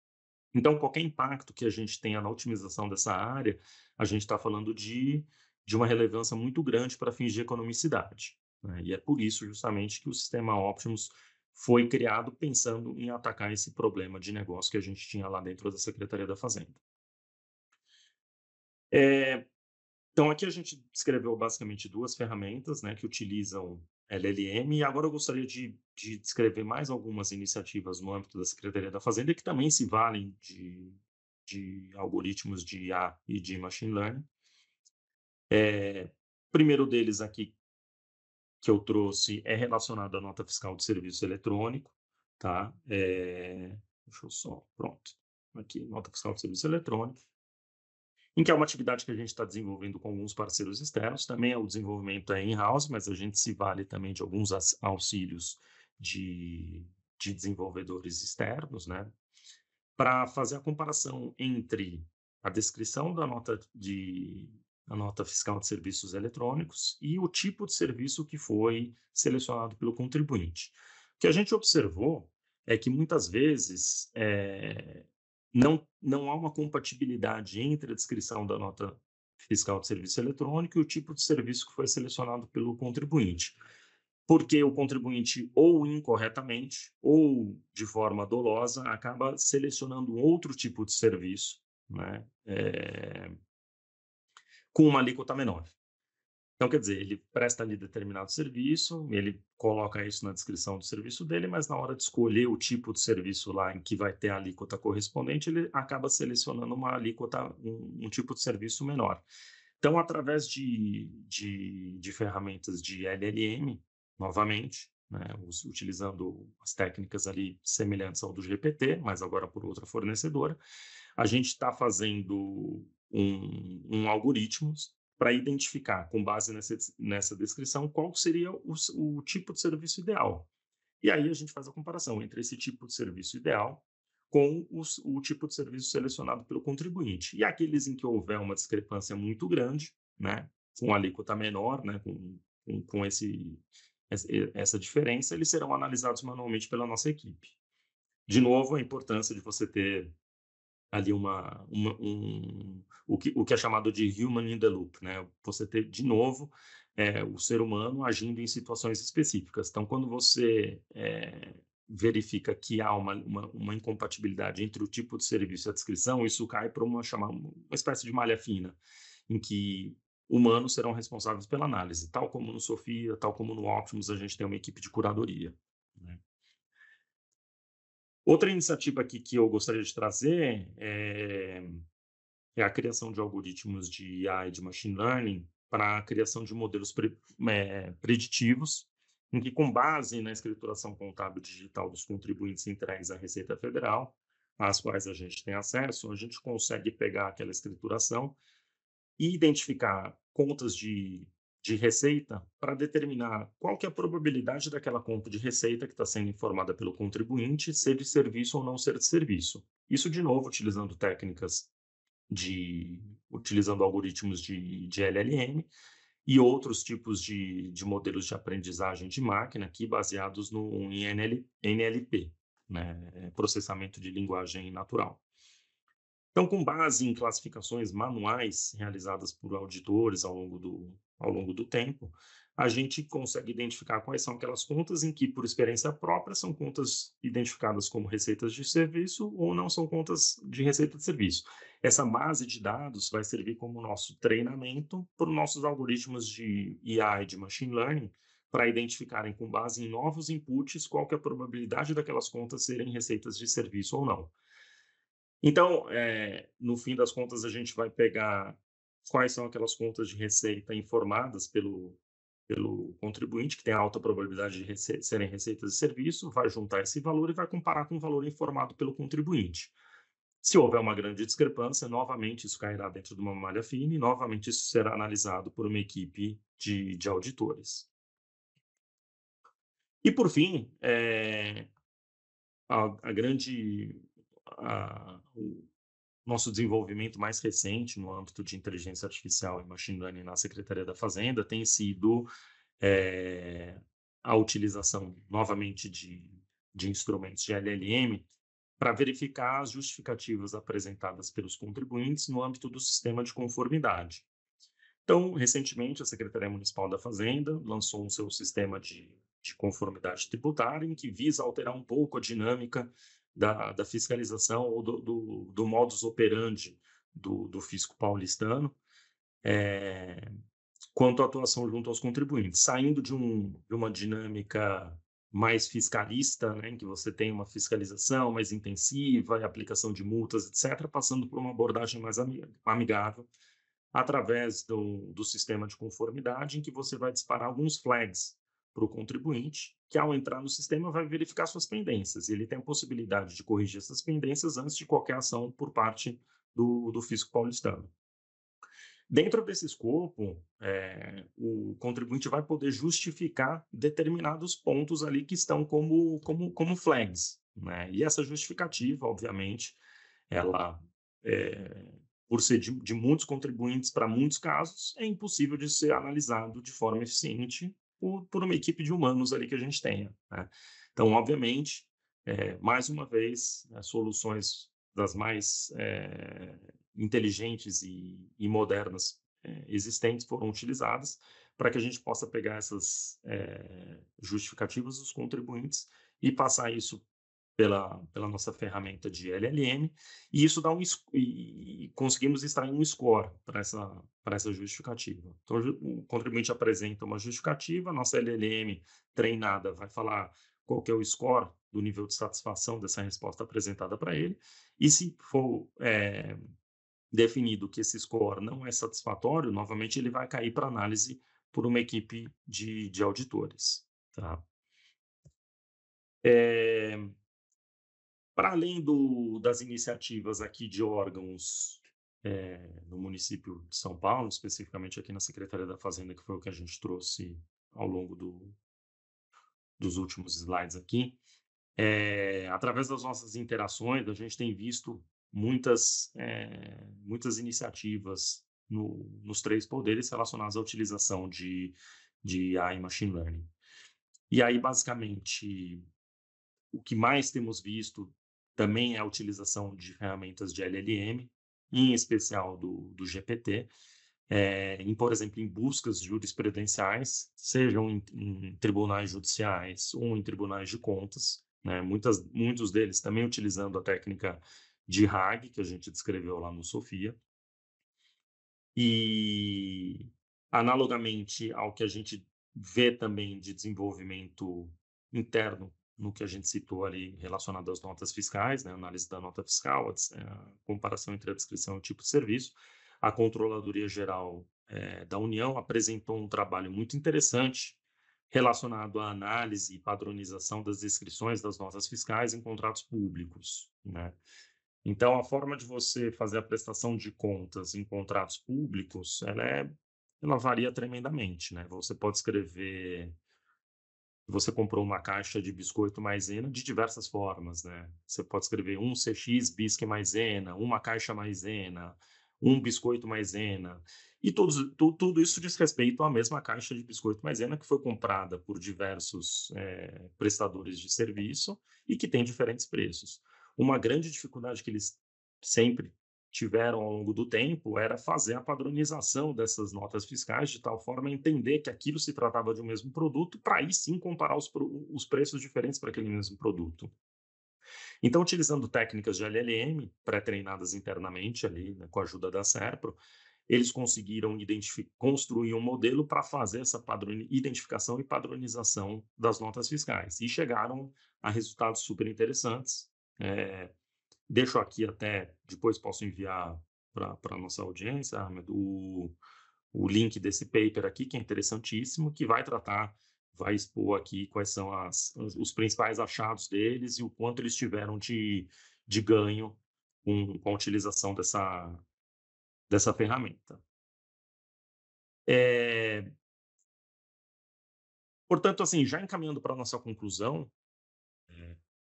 Então, qualquer impacto que a gente tenha na otimização dessa área, a gente está falando de uma relevância muito grande para fins de economicidade, né? E é por isso, justamente, que o sistema Optimus foi criado pensando em atacar esse problema de negócio que a gente tinha lá dentro da Secretaria da Fazenda. Então, aqui a gente descreveu basicamente 2 ferramentas, né, que utilizam LLM, e agora eu gostaria de descrever mais algumas iniciativas no âmbito da Secretaria da Fazenda que também se valem de algoritmos de IA e de machine learning. Primeiro deles aqui que eu trouxe é relacionado à nota fiscal de serviço eletrônico, tá? Deixa eu só, pronto. Aqui, nota fiscal de serviço eletrônico, em que é uma atividade que a gente está desenvolvendo com alguns parceiros externos. Também o desenvolvimento é in-house, mas a gente se vale também de alguns auxílios de desenvolvedores externos, né? Para fazer a comparação entre a descrição da nota fiscal de serviços eletrônicos e o tipo de serviço que foi selecionado pelo contribuinte. O que a gente observou é que muitas vezes não há uma compatibilidade entre a descrição da nota fiscal de serviço eletrônico e o tipo de serviço que foi selecionado pelo contribuinte, porque o contribuinte, ou incorretamente, ou de forma dolosa, acaba selecionando um outro tipo de serviço, né, com uma alíquota menor. Então, quer dizer, ele presta ali determinado serviço, ele coloca isso na descrição do serviço dele, mas na hora de escolher o tipo de serviço lá em que vai ter a alíquota correspondente, ele acaba selecionando uma alíquota, um tipo de serviço menor. Então, através de ferramentas de LLM, novamente, né, utilizando as técnicas ali semelhantes ao do GPT, mas agora por outra fornecedora, a gente está fazendo um algoritmo para identificar, com base nessa descrição, qual seria o tipo de serviço ideal. E aí a gente faz a comparação entre esse tipo de serviço ideal com o tipo de serviço selecionado pelo contribuinte. E aqueles em que houver uma discrepância muito grande, né, com alíquota menor, né, com essa diferença, eles serão analisados manualmente pela nossa equipe. De novo, a importância de você ter ali o que é chamado de human in the loop, né? Você ter, de novo, o ser humano agindo em situações específicas. Então, quando você verifica que há uma incompatibilidade entre o tipo de serviço e a descrição, isso cai para uma espécie de malha fina, em que humanos serão responsáveis pela análise, tal como no Sofia, tal como no Optimus, a gente tem uma equipe de curadoria, né? Outra iniciativa aqui que eu gostaria de trazer é a criação de algoritmos de IA e de machine learning para a criação de modelos preditivos, em que, com base na escrituração contábil digital dos contribuintes entregues à Receita Federal, às quais a gente tem acesso, a gente consegue pegar aquela escrituração e identificar contas de receita para determinar qual que é a probabilidade daquela conta de receita que está sendo informada pelo contribuinte ser de serviço ou não ser de serviço. Isso, de novo, utilizando técnicas utilizando algoritmos de LLM e outros tipos de modelos de aprendizagem de máquina aqui baseados em NLP, né? Processamento de linguagem natural. Então, com base em classificações manuais realizadas por auditores ao longo do tempo, a gente consegue identificar quais são aquelas contas em que, por experiência própria, são contas identificadas como receitas de serviço ou não são contas de receita de serviço. Essa base de dados vai servir como nosso treinamento para os nossos algoritmos de IA e de machine learning, para identificarem, com base em novos inputs, qual que é a probabilidade daquelas contas serem receitas de serviço ou não. Então, no fim das contas, a gente vai pegar quais são aquelas contas de receita informadas pelo contribuinte, que tem alta probabilidade de serem receitas de serviço, vai juntar esse valor e vai comparar com o valor informado pelo contribuinte. Se houver uma grande discrepância, novamente isso cairá dentro de uma malha fina e novamente isso será analisado por uma equipe de auditores. E, por fim, o nosso desenvolvimento mais recente no âmbito de inteligência artificial e machine learning na Secretaria da Fazenda tem sido a utilização, novamente, de instrumentos de LLM para verificar as justificativas apresentadas pelos contribuintes no âmbito do sistema de conformidade. Então, recentemente, a Secretaria Municipal da Fazenda lançou um seu sistema de conformidade tributária, em que visa alterar um pouco a dinâmica da fiscalização ou do modus operandi do fisco paulistano, quanto à atuação junto aos contribuintes, saindo de uma dinâmica mais fiscalista, né, em que você tem uma fiscalização mais intensiva, aplicação de multas, etc., passando por uma abordagem mais amigável, através do sistema de conformidade, em que você vai disparar alguns flags para o contribuinte, que, ao entrar no sistema, vai verificar suas pendências. Ele tem a possibilidade de corrigir essas pendências antes de qualquer ação por parte do fisco paulistano. Dentro desse escopo, o contribuinte vai poder justificar determinados pontos ali que estão como flags, né? E essa justificativa, obviamente, ela, por ser de muitos contribuintes para muitos casos, é impossível de ser analisado de forma eficiente por uma equipe de humanos ali que a gente tenha, né? Então, obviamente, mais uma vez, soluções das mais inteligentes e modernas existentes foram utilizadas para que a gente possa pegar essas justificativas dos contribuintes e passar isso pela nossa ferramenta de LLM, e isso dá e conseguimos extrair um score para essa justificativa. Então, o contribuinte apresenta uma justificativa, a nossa LLM treinada vai falar qual que é o score do nível de satisfação dessa resposta apresentada para ele, e se for definido que esse score não é satisfatório, novamente ele vai cair para análise por uma equipe de auditores, tá? Para além das iniciativas aqui de órgãos no município de São Paulo, especificamente aqui na Secretaria da Fazenda, que foi o que a gente trouxe ao longo dos últimos slides aqui, através das nossas interações, a gente tem visto muitas iniciativas nos três poderes relacionadas à utilização de IA e Machine Learning. E aí, basicamente, o que mais temos visto também é a utilização de ferramentas de LLM, em especial do GPT, por exemplo, em buscas jurisprudenciais, sejam em tribunais judiciais ou em tribunais de contas, né? Muitos deles também utilizando a técnica de RAG, que a gente descreveu lá no Sofia. E Analogamente ao que a gente vê também de desenvolvimento interno, no que a gente citou ali relacionado às notas fiscais, né, análise da nota fiscal, a comparação entre a descrição e o tipo de serviço, a Controladoria Geral da União apresentou um trabalho muito interessante relacionado à análise e padronização das descrições das notas fiscais em contratos públicos, né? Então, a forma de você fazer a prestação de contas em contratos públicos, ela varia tremendamente, né? Você pode escrever que você comprou uma caixa de biscoito maisena de diversas formas, né? Você pode escrever um CX bisque maisena, uma caixa maisena, um biscoito maisena, e tudo isso diz respeito à mesma caixa de biscoito maisena que foi comprada por diversos prestadores de serviço e que tem diferentes preços. Uma grande dificuldade que eles sempre tiveram ao longo do tempo era fazer a padronização dessas notas fiscais de tal forma a entender que aquilo se tratava de um mesmo produto, para aí sim comparar os preços diferentes para aquele mesmo produto. Então, utilizando técnicas de LLM, pré-treinadas internamente ali, né, com a ajuda da Serpro, eles conseguiram construir um modelo para fazer essa identificação e padronização das notas fiscais, e chegaram a resultados super interessantes. Deixo aqui até, depois posso enviar para a nossa audiência, Ahmed, o link desse paper aqui, que é interessantíssimo, que vai expor aqui quais são os principais achados deles e o quanto eles tiveram de ganho com a utilização dessa ferramenta. Portanto, assim, já encaminhando para a nossa conclusão,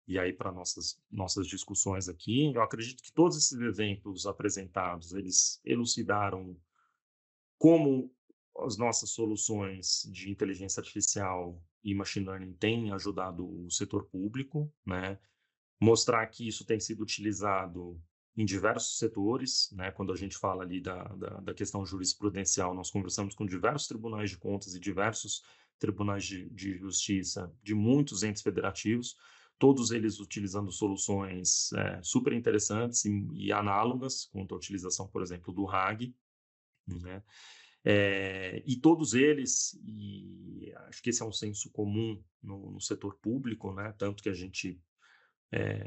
e aí para nossas discussões aqui, eu acredito que todos esses exemplos apresentados, eles elucidaram como as nossas soluções de inteligência artificial e machine learning têm ajudado o setor público, né? Mostrar que isso tem sido utilizado em diversos setores, né? Quando a gente fala ali da questão jurisprudencial, nós conversamos com diversos tribunais de contas e diversos tribunais de justiça de muitos entes federativos, todos eles utilizando soluções super interessantes e análogas, quanto à utilização, por exemplo, do RAG, né? E todos eles, e acho que esse é um senso comum no setor público, né? Tanto que a gente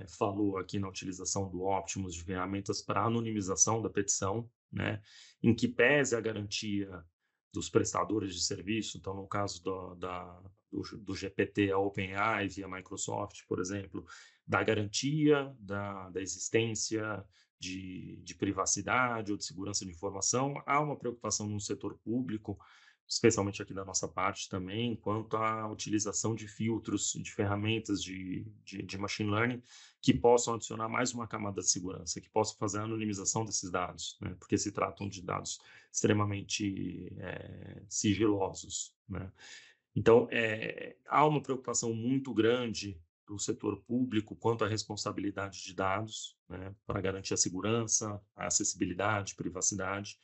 falou aqui na utilização do Optimus de ferramentas para anonimização da petição, né? Em que pese a garantia dos prestadores de serviço, então no caso do GPT, a OpenAI via Microsoft, por exemplo, da garantia da existência de privacidade ou de segurança de informação, há uma preocupação no setor público, especialmente aqui da nossa parte também, quanto à utilização de filtros, de ferramentas de machine learning que possam adicionar mais uma camada de segurança, que possam fazer a anonimização desses dados, né? Porque se tratam de dados extremamente sigilosos, né? Então, há uma preocupação muito grande do setor público quanto à responsabilidade de dados, né, para garantir a segurança, a acessibilidade, privacidade.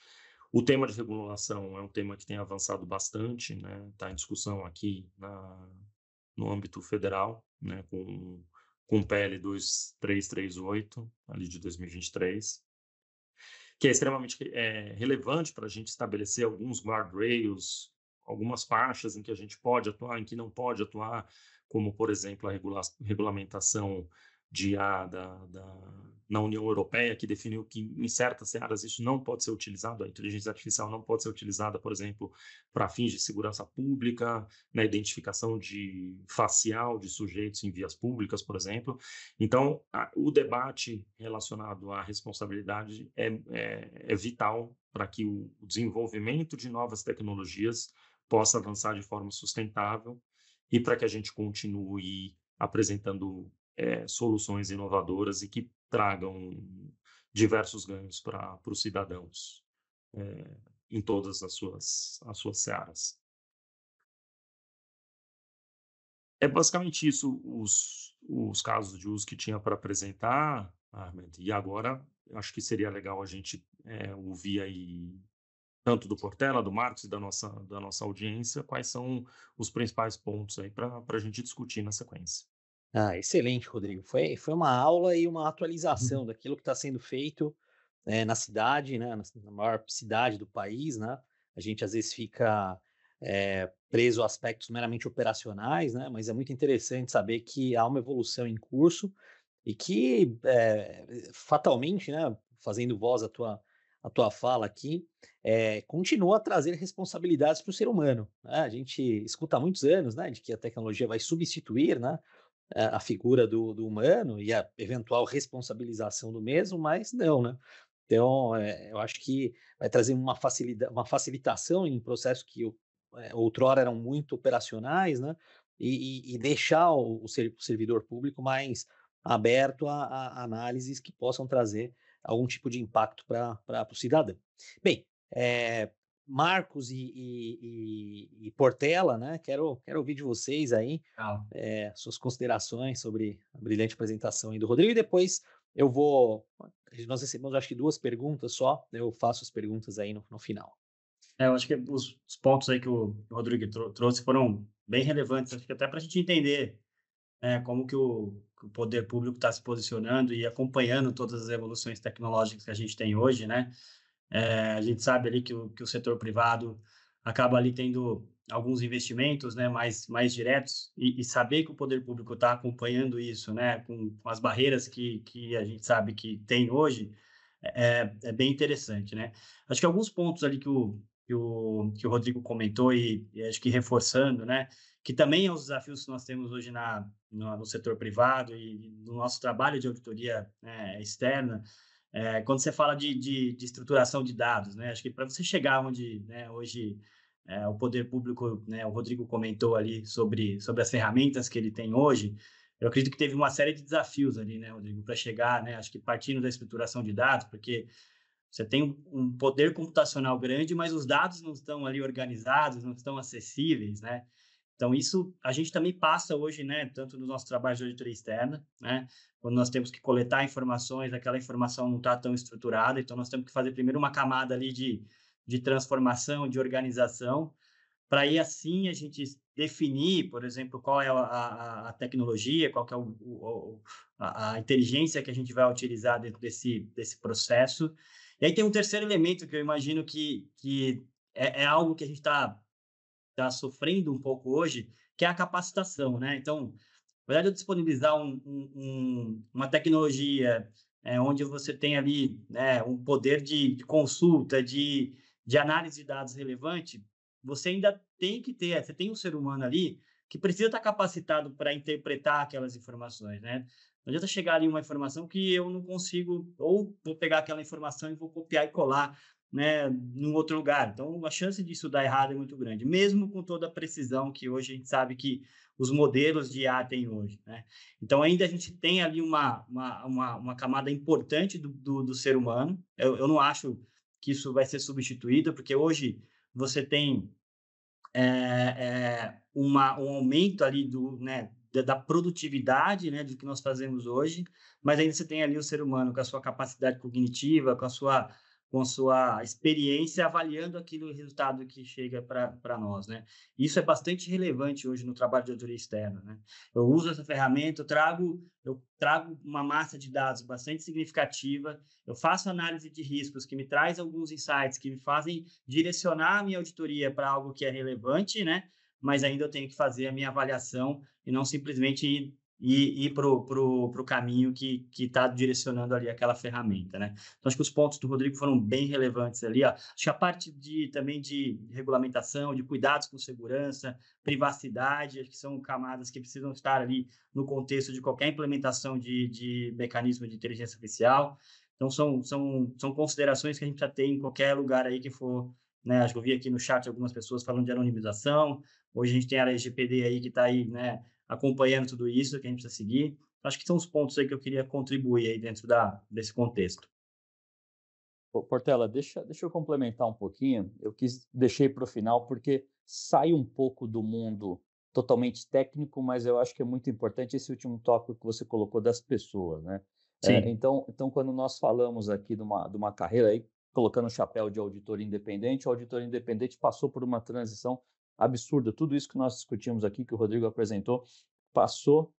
O tema de regulação é um tema que tem avançado bastante, né, está em discussão aqui no âmbito federal, né, com o PL 2338, ali de 2023, que é extremamente relevante para a gente estabelecer alguns guardrails, algumas faixas em que a gente pode atuar, em que não pode atuar, como, por exemplo, a regulamentação na União Europeia, que definiu que em certas áreas isso não pode ser utilizado, a inteligência artificial não pode ser utilizada, por exemplo, para fins de segurança pública, na identificação facial de sujeitos em vias públicas, por exemplo. Então, o debate relacionado à responsabilidade é vital para que o desenvolvimento de novas tecnologias possa avançar de forma sustentável e para que a gente continue apresentando soluções inovadoras e que tragam diversos ganhos para os cidadãos em todas as suas searas. É basicamente isso os casos de uso que tinha para apresentar, Ahmed. E agora, acho que seria legal a gente ouvir aí, tanto do Portela, do Marcos e da nossa audiência, quais são os principais pontos aí para a gente discutir na sequência. Excelente, Rodrigo. Foi uma aula e uma atualização daquilo que está sendo feito na cidade, né, na maior cidade do país, né? a gente às vezes fica preso a aspectos meramente operacionais, né? Mas é muito interessante saber que há uma evolução em curso e que, fatalmente, né, fazendo voz à tua fala aqui, continua a trazer responsabilidades para o ser humano, né? A gente escuta há muitos anos, né, de que a tecnologia vai substituir, né, a figura do humano e a eventual responsabilização do mesmo, mas não, né? Então, eu acho que vai trazer uma facilitação em processos que outrora eram muito operacionais, né? E deixar o servidor público mais aberto a análises que possam trazer algum tipo de impacto para o cidadão. Bem, Marcos e Portela, né? Quero ouvir de vocês aí suas considerações sobre a brilhante apresentação aí do Rodrigo, e depois nós recebemos acho que 2 perguntas só, eu faço as perguntas aí no final. Eu acho que os pontos aí que o Rodrigo trouxe foram bem relevantes, acho que até para a gente entender, né, como que o poder público está se posicionando e acompanhando todas as evoluções tecnológicas que a gente tem hoje, né? A gente sabe ali que o setor privado acaba ali tendo alguns investimentos, né, mais diretos, e saber que o poder público está acompanhando isso, né, com as barreiras que a gente sabe que tem hoje, é bem interessante, né? Acho que alguns pontos ali que o Rodrigo comentou e acho que reforçando, né, que também é os desafios que nós temos hoje no setor privado e no nosso trabalho de auditoria, né, externa, quando você fala de estruturação de dados, né? Acho que para você chegar onde, né, hoje o poder público, né, o Rodrigo comentou ali sobre as ferramentas que ele tem hoje, eu acredito que teve uma série de desafios ali, né, Rodrigo, para chegar, né, acho que partindo da estruturação de dados, porque você tem um poder computacional grande, mas os dados não estão ali organizados, não estão acessíveis, né? Então, isso a gente também passa hoje, né, tanto no nosso trabalho de auditoria externa, né, quando nós temos que coletar informações, aquela informação não está tão estruturada, então nós temos que fazer primeiro uma camada ali de transformação, de organização, para aí assim a gente definir, por exemplo, qual é a tecnologia, qual que é a inteligência que a gente vai utilizar dentro desse processo. E aí tem um terceiro elemento que eu imagino que é algo que a gente está sofrendo um pouco hoje, que é a capacitação, né? Então, na verdade, eu disponibilizar uma tecnologia onde você tem ali, né, um poder de consulta, de análise de dados relevante, você ainda tem que ter, você tem um ser humano ali que precisa estar capacitado para interpretar aquelas informações, né? Não adianta chegar ali uma informação que eu não consigo, ou vou pegar aquela informação e vou copiar e colar, né, num outro lugar. Então, a chance disso dar errado é muito grande, mesmo com toda a precisão que hoje a gente sabe que os modelos de IA têm hoje, né? Então, ainda a gente tem ali uma camada importante do ser humano. Eu não acho que isso vai ser substituído, porque hoje você tem um aumento ali né, da produtividade, né, do que nós fazemos hoje, mas ainda você tem ali o ser humano com a sua capacidade cognitiva, com a sua experiência, avaliando aquilo, o resultado que chega para nós, né? Isso é bastante relevante hoje no trabalho de auditoria externa, né? Eu uso essa ferramenta, eu trago uma massa de dados bastante significativa, eu faço análise de riscos que me traz alguns insights que me fazem direcionar a minha auditoria para algo que é relevante, né? Mas ainda eu tenho que fazer a minha avaliação e não simplesmente ir para o caminho que está direcionando ali aquela ferramenta, né? Então, acho que os pontos do Rodrigo foram bem relevantes ali, ó. Acho que a parte também de regulamentação, de cuidados com segurança, privacidade, acho que são camadas que precisam estar ali no contexto de qualquer implementação de mecanismo de inteligência artificial. Então, são considerações que a gente precisa ter em qualquer lugar aí que for, né? Acho que eu vi aqui no chat algumas pessoas falando de anonimização. Hoje a gente tem a LGPD aí que está aí, né, acompanhando tudo isso que a gente precisa seguir. Acho que são os pontos aí que eu queria contribuir aí dentro desse contexto. Portela, deixa eu complementar um pouquinho. Eu deixei para o final porque sai um pouco do mundo totalmente técnico, mas eu acho que é muito importante esse último tópico que você colocou das pessoas, né? Sim. Então, quando nós falamos aqui de uma carreira aí, colocando o chapéu de auditor independente, o auditor independente passou por uma transição absurda. Tudo isso que nós discutimos aqui, que o Rodrigo apresentou, passou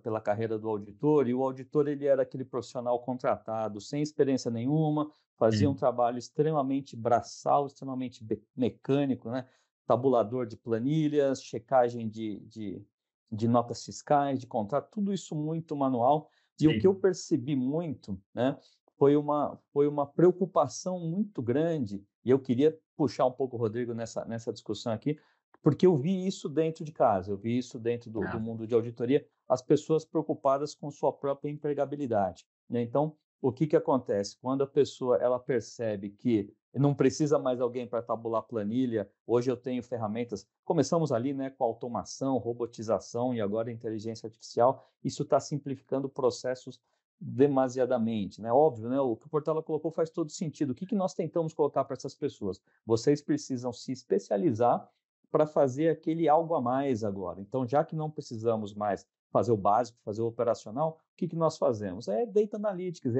pela carreira do auditor, e o auditor ele era aquele profissional contratado, sem experiência nenhuma, fazia um trabalho extremamente braçal, extremamente mecânico, né? Tabulador de planilhas, checagem de notas fiscais, de contrato, tudo isso muito manual. E o que eu percebi muito, né, foi uma preocupação muito grande, e eu queria puxar um pouco o Rodrigo nessa discussão aqui, porque eu vi isso dentro de casa, eu vi isso dentro do mundo de auditoria, as pessoas preocupadas com sua própria empregabilidade, né? Então, o que acontece? Quando a pessoa ela percebe que não precisa mais alguém para tabular planilha, hoje eu tenho ferramentas, começamos ali, né, com automação, robotização e agora inteligência artificial, isso está simplificando processos demasiadamente, né? Óbvio, né? O que o Portela colocou faz todo sentido. O que nós tentamos colocar para essas pessoas? Vocês precisam se especializar para fazer aquele algo a mais agora. Então, já que não precisamos mais fazer o básico, fazer o operacional, o que nós fazemos? É data analytics,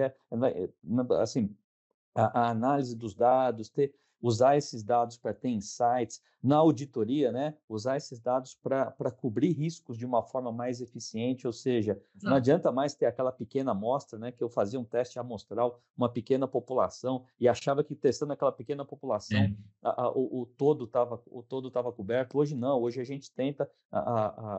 assim, a análise dos dados, usar esses dados para ter insights, na auditoria, né? Usar esses dados para cobrir riscos de uma forma mais eficiente, ou seja, não adianta mais ter aquela pequena amostra, né? Que eu fazia um teste amostral, uma pequena população, e achava que testando aquela pequena população o todo estava coberto. Hoje não, hoje a gente tenta,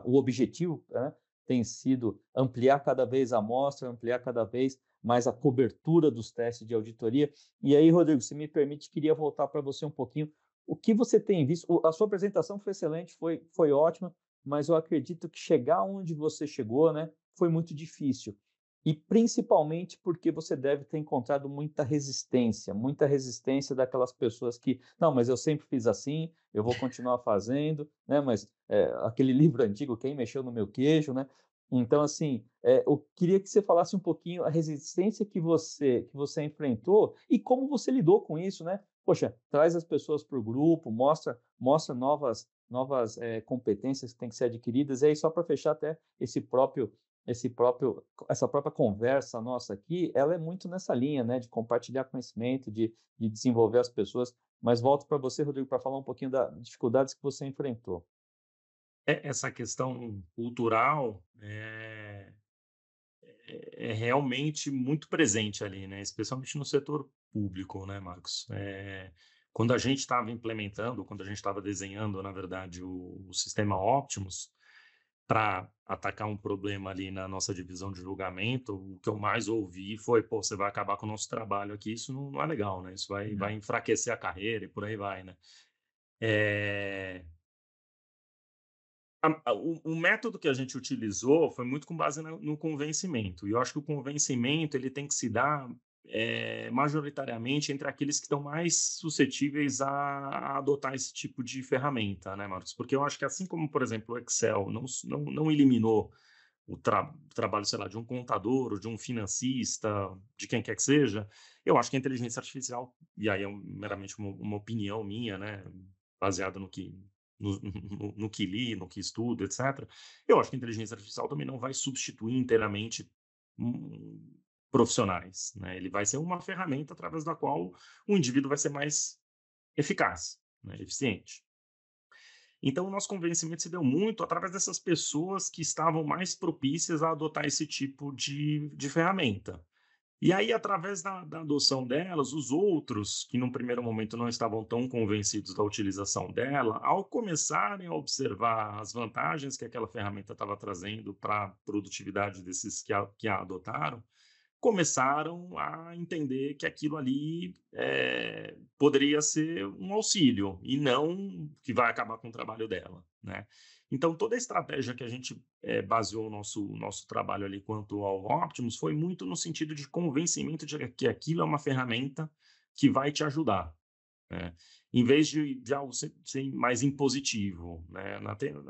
o objetivo, né, tem sido ampliar cada vez a amostra, ampliar cada vez mais a cobertura dos testes de auditoria. E aí, Rodrigo, se me permite, queria voltar para você um pouquinho. O que você tem visto? A sua apresentação foi excelente, foi ótima, mas eu acredito que chegar onde você chegou, né, foi muito difícil. E principalmente porque você deve ter encontrado muita resistência daquelas pessoas que, não, mas eu sempre fiz assim, eu vou continuar fazendo, né? Mas aquele livro antigo, Quem Mexeu no Meu Queijo, né? Então, assim, eu queria que você falasse um pouquinho a resistência que você enfrentou e como você lidou com isso, né? Poxa, traz as pessoas para o grupo, mostra novas competências que têm que ser adquiridas. E aí, só para fechar até essa própria conversa nossa aqui, ela é muito nessa linha, né? De compartilhar conhecimento, de desenvolver as pessoas. Mas volto para você, Rodrigo, para falar um pouquinho das dificuldades que você enfrentou. Essa questão cultural é realmente muito presente ali, né? Especialmente no setor público, né, Marcos? Quando a gente estava implementando, quando a gente estava desenhando, na verdade, o sistema Optimus, para atacar um problema ali na nossa divisão de julgamento, o que eu mais ouvi foi, pô, você vai acabar com o nosso trabalho aqui, isso não é legal, né? Isso vai enfraquecer a carreira e por aí vai, né? O método que a gente utilizou foi muito com base no convencimento. E eu acho que o convencimento ele tem que se dar majoritariamente entre aqueles que estão mais suscetíveis a adotar esse tipo de ferramenta, né, Marcos? Porque eu acho que assim como, por exemplo, o Excel não eliminou o trabalho, sei lá, de um contador ou de um financista, de quem quer que seja, eu acho que a inteligência artificial, e aí é meramente uma opinião minha, né, baseada no que li, no que estudo, etc. Eu acho que a inteligência artificial também não vai substituir inteiramente profissionais, né? Ele vai ser uma ferramenta através da qual o indivíduo vai ser mais eficaz, né, eficiente. Então, o nosso convencimento se deu muito através dessas pessoas que estavam mais propícias a adotar esse tipo de ferramenta. E aí, através da adoção delas, os outros, que num primeiro momento não estavam tão convencidos da utilização dela, ao começarem a observar as vantagens que aquela ferramenta estava trazendo para a produtividade desses que a adotaram, começaram a entender que aquilo ali poderia ser um auxílio e não que vai acabar com o trabalho dela, né? Então, toda a estratégia que a gente baseou o nosso trabalho ali quanto ao Optimus foi muito no sentido de convencimento de que aquilo é uma ferramenta que vai te ajudar, né? Em vez de algo ser mais impositivo, né?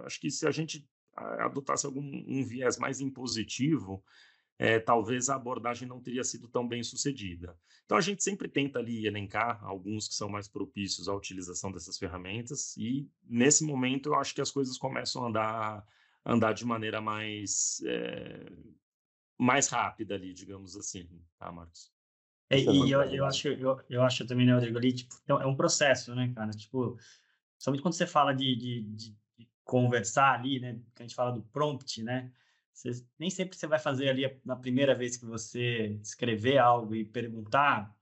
Acho que se a gente adotasse um viés mais impositivo, talvez a abordagem não teria sido tão bem sucedida. Então, a gente sempre tenta ali elencar alguns que são mais propícios à utilização dessas ferramentas e, nesse momento, eu acho que as coisas começam a andar de maneira mais rápida ali, digamos assim, tá, Marcos? E eu acho também, né, Rodrigo, ali, tipo, é um processo, né, cara? Tipo, somente quando você fala de conversar ali, né, que a gente fala do prompt, né? nem sempre você vai fazer ali na primeira vez que você escrever algo e perguntar,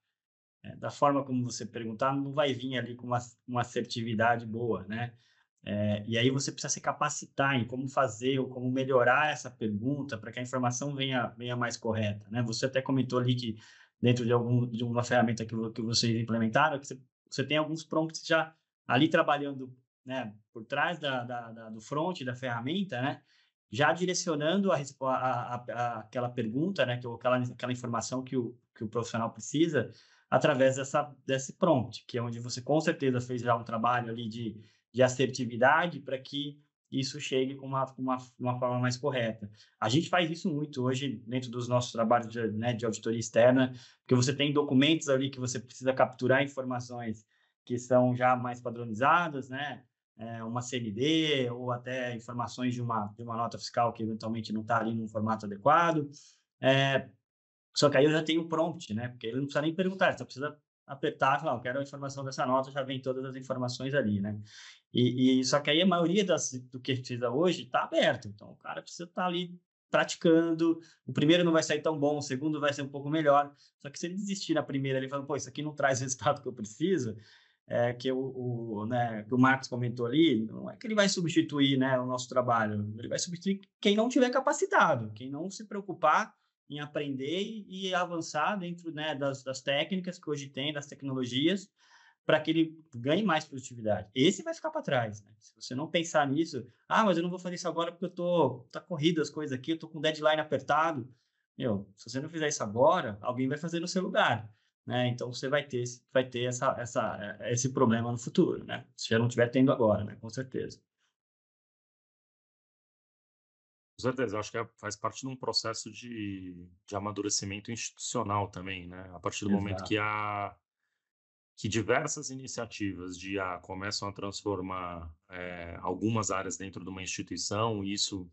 da forma como você perguntar, não vai vir ali com uma assertividade boa, né? E aí você precisa se capacitar em como fazer ou como melhorar essa pergunta para que a informação venha mais correta, né? Você até comentou ali que dentro de uma ferramenta que vocês implementaram, que você tem alguns prompts já ali trabalhando, né, por trás do front da ferramenta, né? Já direcionando aquela pergunta, né, aquela informação que o profissional precisa através desse prompt, que é onde você com certeza fez já um trabalho ali de assertividade para que isso chegue com uma forma mais correta. A gente faz isso muito hoje dentro dos nossos trabalhos de auditoria externa, porque você tem documentos ali que você precisa capturar informações que são já mais padronizadas, né? Uma CND ou até informações de uma nota fiscal que eventualmente não está ali num formato adequado. Só que aí eu já tenho o prompt, né? Porque ele não precisa nem perguntar, ele só precisa apertar e falar, eu quero a informação dessa nota, já vem todas as informações ali, né? Só que aí a maioria do que precisa hoje está aberto, então o cara precisa estar ali praticando, o primeiro não vai sair tão bom, o segundo vai ser um pouco melhor, só que se ele desistir na primeira, ele falando, pô, isso aqui não traz o resultado que eu preciso, que o Marcos comentou ali, não é que ele vai substituir, né, o nosso trabalho, ele vai substituir quem não tiver capacitado, quem não se preocupar em aprender e avançar dentro, né, das técnicas que hoje tem, das tecnologias, para que ele ganhe mais produtividade. Esse vai ficar para trás, né? Se você não pensar nisso, mas eu não vou fazer isso agora porque tá corrido as coisas aqui, eu tô com deadline apertado. Se você não fizer isso agora, alguém vai fazer no seu lugar, né? Então você vai ter esse problema no futuro, né? Se já não estiver tendo agora, né? Com certeza. Com certeza, eu acho que faz parte de um processo de amadurecimento institucional também, né? A partir do momento que diversas iniciativas de IA começam a transformar algumas áreas dentro de uma instituição, e isso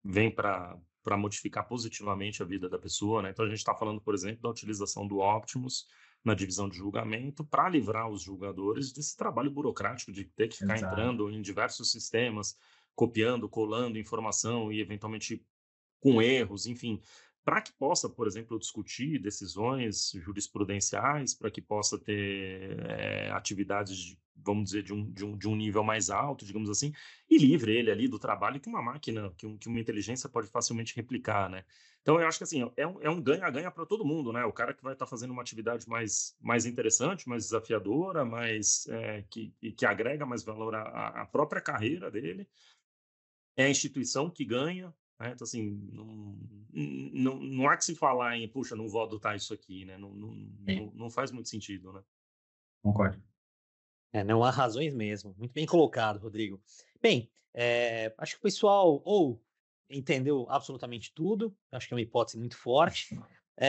vem para modificar positivamente a vida da pessoa, né? Então a gente está falando, por exemplo, da utilização do Optimus na divisão de julgamento para livrar os julgadores desse trabalho burocrático de ter que ficar entrando em diversos sistemas, copiando, colando informação e eventualmente com erros, enfim, para que possa, por exemplo, discutir decisões jurisprudenciais, para que possa ter atividades, vamos dizer, de um nível mais alto, digamos assim, e livre ele ali do trabalho que uma máquina, que uma inteligência pode facilmente replicar, né? Então, eu acho que assim, é um ganha-ganha para todo mundo, né? O cara que vai estar fazendo uma atividade mais interessante, mais desafiadora, que agrega mais valor à própria carreira dele, é a instituição que ganha, né? Então, assim, não há que se falar em, puxa, não vou adotar isso aqui, né? Não faz muito sentido, né? Concordo. Não há razões mesmo. Muito bem colocado, Rodrigo. Bem, acho que o pessoal ou entendeu absolutamente tudo, acho que é uma hipótese muito forte,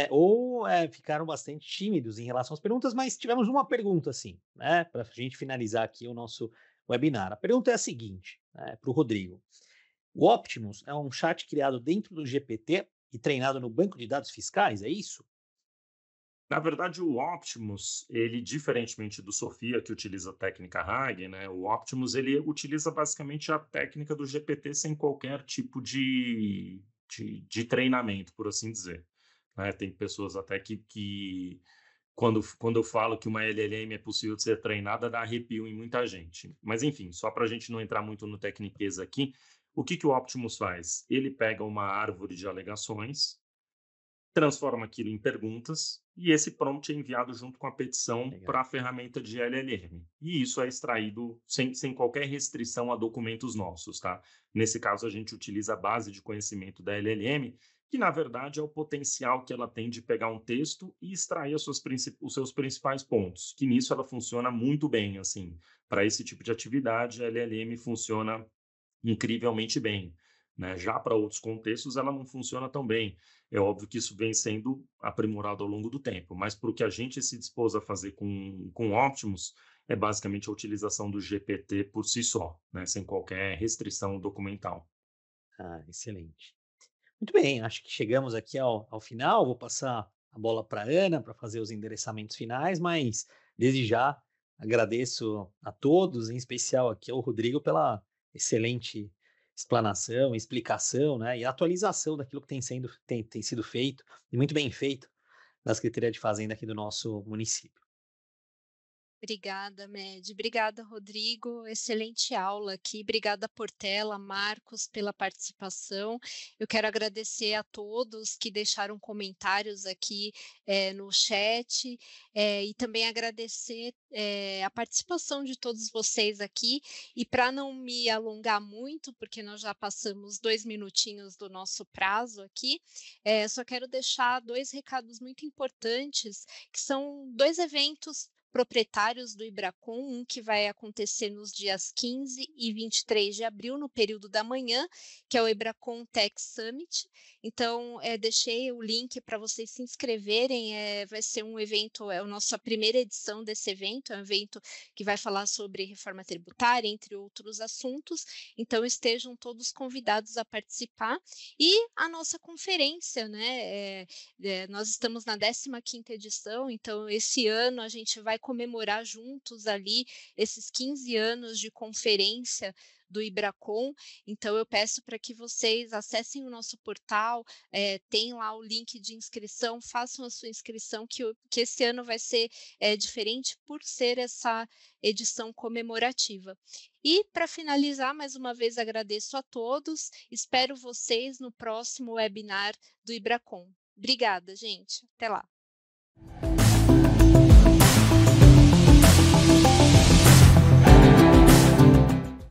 ou ficaram bastante tímidos em relação às perguntas, mas tivemos uma pergunta, assim, né, para a gente finalizar aqui o nosso webinar. A pergunta é a seguinte, para o Rodrigo. O Optimus é um chat criado dentro do GPT e treinado no banco de dados fiscais, é isso? Na verdade, o Optimus, ele, diferentemente do Sofia, que utiliza a técnica RAG, né, o Optimus ele utiliza basicamente a técnica do GPT sem qualquer tipo de treinamento, por assim dizer. Né? Tem pessoas até que quando eu falo que uma LLM é possível de ser treinada, dá arrepio em muita gente. Mas, enfim, só para a gente não entrar muito no tecniquez aqui, o que o Optimus faz? Ele pega uma árvore de alegações, transforma aquilo em perguntas e esse prompt é enviado junto com a petição para a ferramenta de LLM. E isso é extraído sem qualquer restrição a documentos nossos, tá? Nesse caso, a gente utiliza a base de conhecimento da LLM, que, na verdade, é o potencial que ela tem de pegar um texto e extrair os seus principais pontos, que nisso ela funciona muito bem, assim. Para esse tipo de atividade, a LLM funciona incrivelmente bem. Né? Já para outros contextos, ela não funciona tão bem. É óbvio que isso vem sendo aprimorado ao longo do tempo, mas para o que a gente se dispôs a fazer com Optimus, é basicamente a utilização do GPT por si só, né? Sem qualquer restrição documental. Excelente. Muito bem, acho que chegamos aqui ao final. Vou passar a bola para a Ana para fazer os endereçamentos finais, mas desde já agradeço a todos, em especial aqui ao Rodrigo, pela excelente explanação, explicação, né, e atualização daquilo que tem sido feito, e muito bem feito, na Secretaria de Fazenda aqui do nosso município. Obrigada, Med. Obrigada, Rodrigo. Excelente aula aqui. Obrigada, Portela, Marcos, pela participação. Eu quero agradecer a todos que deixaram comentários aqui no chat e também agradecer a participação de todos vocês aqui. E para não me alongar muito, porque nós já passamos 2 minutinhos do nosso prazo aqui, só quero deixar 2 recados muito importantes, que são 2 eventos proprietários do Ibracon, um que vai acontecer nos dias 15 e 23 de abril, no período da manhã, que é o Ibracon Tech Summit. Então, deixei o link para vocês se inscreverem, vai ser um evento, é a nossa primeira edição desse evento, é um evento que vai falar sobre reforma tributária, entre outros assuntos, então estejam todos convidados a participar. E a nossa conferência, né, nós estamos na 15ª edição, então esse ano a gente vai comemorar juntos ali esses 15 anos de conferência do Ibracon. Então eu peço para que vocês acessem o nosso portal, tem lá o link de inscrição, façam a sua inscrição, que esse ano vai ser diferente por ser essa edição comemorativa. E para finalizar, mais uma vez agradeço a todos, espero vocês no próximo webinar do Ibracon. Obrigada, gente. Até lá.